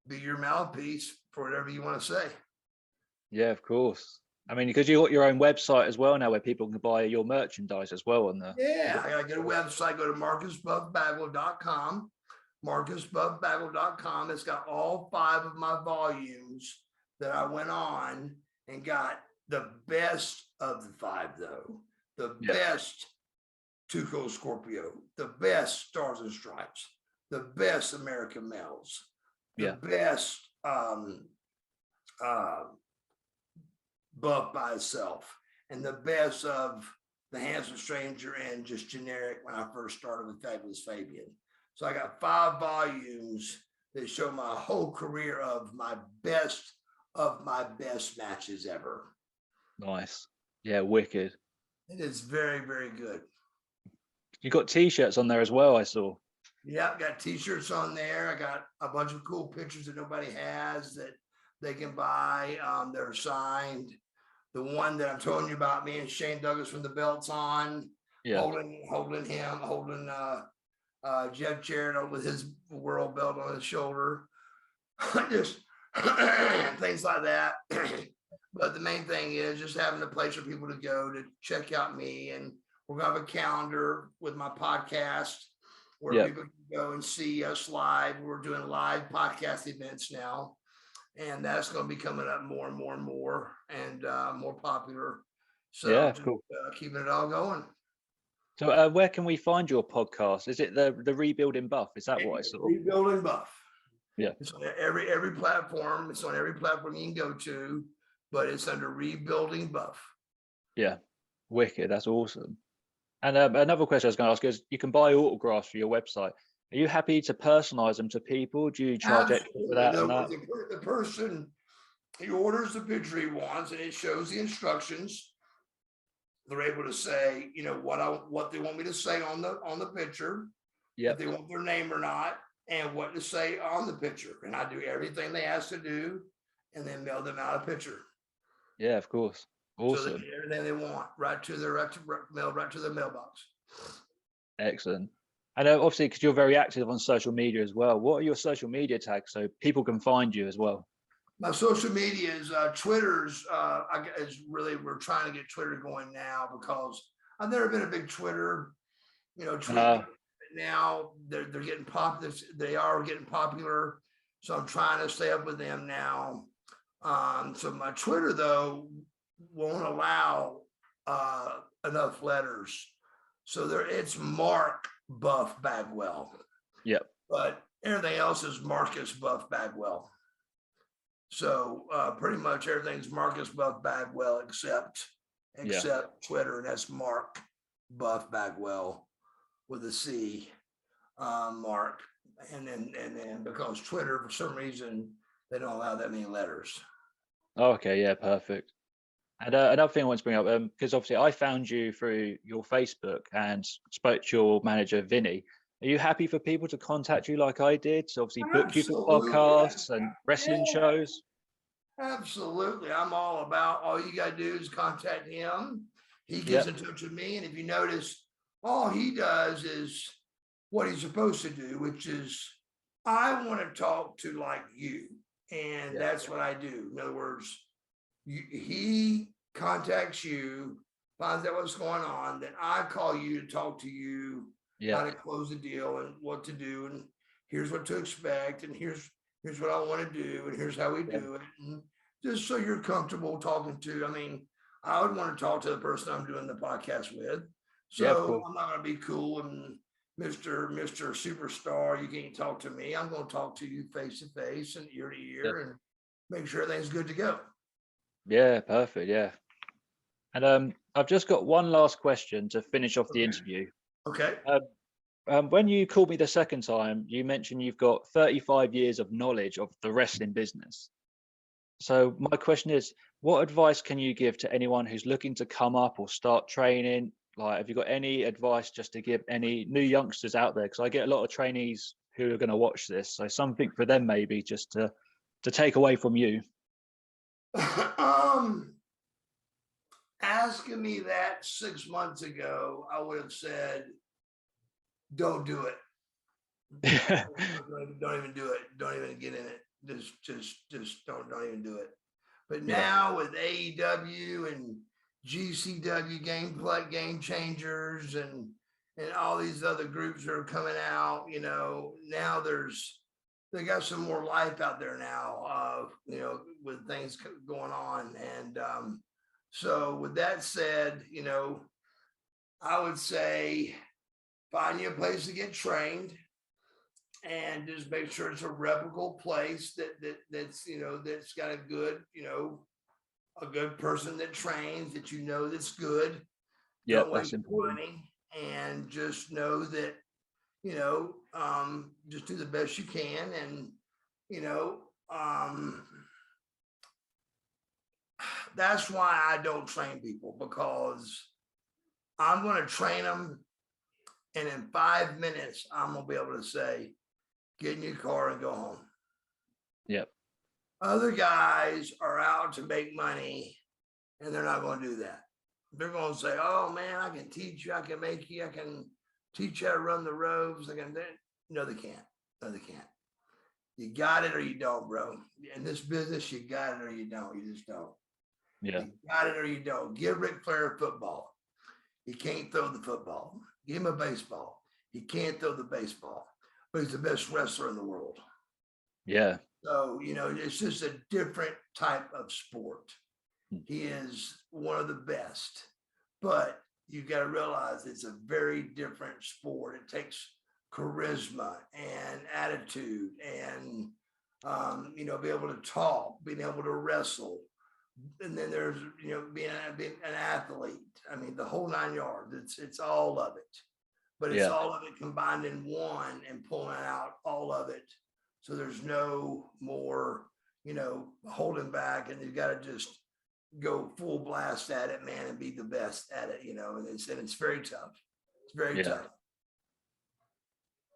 Speaker 1: be your mouthpiece for whatever you want to say.
Speaker 2: Yeah, of course. I mean, because you got your own website as well now, where people can buy your merchandise as well on the.
Speaker 1: Yeah, I gotta get a website. Go to marcusbuffbagwell.com. marcusbuffbagwell.com. It's got all 5 of my volumes that I went on and got the best of the 5, though. The
Speaker 2: Yeah,
Speaker 1: best Two Cold Scorpio, the best Stars and Stripes, the best American Males, the
Speaker 2: yeah,
Speaker 1: best uh, Buff by itself, and the best of the Handsome Stranger and just generic when I first started with Fabulous Fabian. So I got 5 volumes that show my whole career of my best matches ever.
Speaker 2: nice. Yeah, wicked.
Speaker 1: It is very, very good.
Speaker 2: You got t-shirts on there as well, I saw.
Speaker 1: Yeah, got t-shirts on there. I got a bunch of cool pictures that nobody has that they can buy. They're signed. The one that I'm telling you about, me and Shane Douglas from the belts on,
Speaker 2: Yeah.
Speaker 1: holding Jeff Jarrett with his world belt on his shoulder. Just things like that. But the main thing is just having a place for people to go to check out me. And we're going to have a calendar with my podcast where people can go and see us live. We're doing live podcast events now. And that's going to be coming up more and more and more and more popular. So
Speaker 2: yeah, cool.
Speaker 1: Keeping it all going.
Speaker 2: So where can we find your podcast? Is it the Rebuilding Buff? Is that what I saw?
Speaker 1: Rebuilding Buff.
Speaker 2: Yeah.
Speaker 1: It's on every platform. It's on every platform you can go to, but it's under Rebuilding Buff.
Speaker 2: Yeah. Wicked. That's awesome. And another question I was going to ask is, you can buy autographs for your website. Are you happy to personalize them to people? Do you charge extra for that?
Speaker 1: The person, he orders the picture he wants and it shows the instructions. They're able to say, what they want me to say on the picture, if they want their name or not, and what to say on the picture. And I do everything they ask to do and then mail them out a picture.
Speaker 2: Yeah, of course. Awesome.
Speaker 1: So they get everything they want right to their mailbox.
Speaker 2: Excellent. And obviously, because you're very active on social media as well, what are your social media tags so people can find you as well?
Speaker 1: My social media is Twitter's. We're trying to get Twitter going now because I've never been a big Twitter. Now they're getting popular. They are getting popular, so I'm trying to stay up with them now. So my Twitter though won't allow enough letters, so it's Mark Buff Bagwell.
Speaker 2: Yep.
Speaker 1: But everything else is Marcus Buff Bagwell. So pretty much everything's Marcus Buff Bagwell except Twitter, and that's Mark Buff Bagwell with a C, Mark, and then because Twitter for some reason they don't allow that many letters.
Speaker 2: Okay, yeah, perfect. And another thing I want to bring up, because obviously I found you through your Facebook and spoke to your manager Vinny. Are you happy for people to contact you like I did? To obviously book you for podcasts and wrestling shows?
Speaker 1: Absolutely. I'm all about, all you got to do is contact him. He gets in touch with me. And if you notice, all he does is what he's supposed to do, which is I want to talk to like you. And that's what I do. In other words, he contacts you, finds out what's going on, then I call you to talk to you, how to close the deal and what to do, and here's what to expect, and here's what I want to do, and here's how we do it, and just so you're comfortable talking to. I mean, I would want to talk to the person I'm doing the podcast with, so I'm not going to be cool and Mr. Superstar, you can't talk to me. I'm going to talk to you face to face and ear to ear and make sure everything's good to go.
Speaker 2: Yeah, perfect. Yeah. And I've just got one last question to finish off the interview.
Speaker 1: Okay.
Speaker 2: When you called me the second time, you mentioned you've got 35 years of knowledge of the wrestling business. So my question is, what advice can you give to anyone who's looking to come up or start training? Like, have you got any advice just to give any new youngsters out there? Because I get a lot of trainees who are going to watch this. So something for them maybe just to take away from you.
Speaker 1: Asking me that 6 months ago, I would have said, don't do it. Don't even do it. Don't even get in it. Just don't even do it. But now with AEW and GCW game changers and all these other groups that are coming out, now they got some more life out there now, with things going on. And so with that said, I would say find you a place to get trained and just make sure it's a reputable place that's got a good, a good person that trains that that's good.
Speaker 2: Yeah,
Speaker 1: don't waste money, and just know that just do the best you can, and that's why I don't train people, because I'm going to train them. And in 5 minutes, I'm going to be able to say, get in your car and go home.
Speaker 2: Yep.
Speaker 1: Other guys are out to make money and they're not going to do that. They're going to say, oh man, I can teach you. I can make you. I can teach you how to run the ropes. No, they can't. No, they can't. You got it or you don't, bro. In this business, you got it or you don't. You just don't.
Speaker 2: Yeah.
Speaker 1: You got it or you don't. Give Ric Flair a football. He can't throw the football. Give him a baseball. He can't throw the baseball, but he's the best wrestler in the world.
Speaker 2: Yeah.
Speaker 1: So, it's just a different type of sport. He is one of the best, but you got to realize it's a very different sport. It takes charisma and attitude and, be able to talk, being able to wrestle. And then there's, being an athlete. I mean, the whole 9 yards, it's all of it, but it's all of it combined in one and pulling out all of it. So there's no more, holding back, and you've got to just go full blast at it, man, and be the best at it, and it's very tough. It's very tough.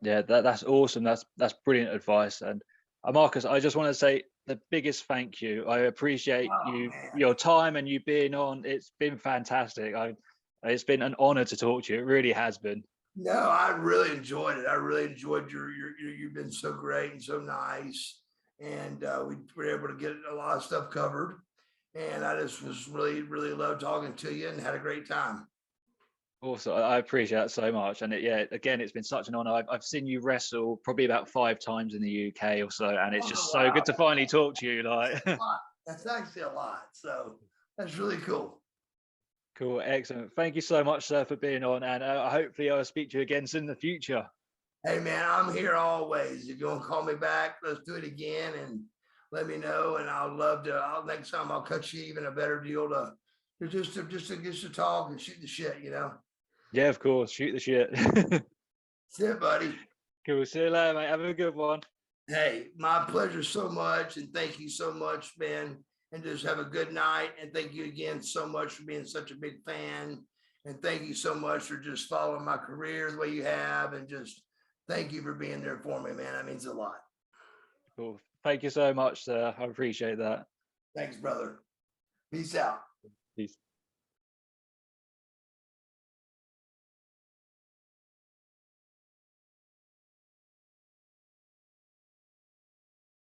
Speaker 2: Yeah, that's awesome. That's brilliant advice. And Marcus, I just want to say the biggest thank you. I appreciate your time and you being on. It's been fantastic. It's been an honor to talk to you. It really has been.
Speaker 1: No, I really enjoyed it. I really enjoyed you've been so great and so nice. And we were able to get a lot of stuff covered. And I just was really, really loved talking to you and had a great time.
Speaker 2: Also, I appreciate that so much. And again, it's been such an honor. I've seen you wrestle probably about 5 times in the UK or so, and it's just so good to finally talk to you.
Speaker 1: That's actually a lot. So that's really cool.
Speaker 2: Cool, excellent. Thank you so much, sir, for being on, and hopefully I'll speak to you again soon in the future.
Speaker 1: Hey, man, I'm here always. If you want to call me back, let's do it again and let me know. And I'll love to. Next time I'll cut you even a better deal to just to talk and shoot the shit.
Speaker 2: Yeah, of course. Shoot the shit.
Speaker 1: That's it, buddy.
Speaker 2: Cool. See you later, mate. Have a good one.
Speaker 1: Hey, my pleasure so much, and thank you so much, man. And just have a good night. And thank you again so much for being such a big fan. And thank you so much for just following my career the way you have. And just thank you for being there for me, man. That means a lot.
Speaker 2: Cool. Thank you so much, sir. I appreciate that.
Speaker 1: Thanks, brother. Peace out.
Speaker 2: Peace.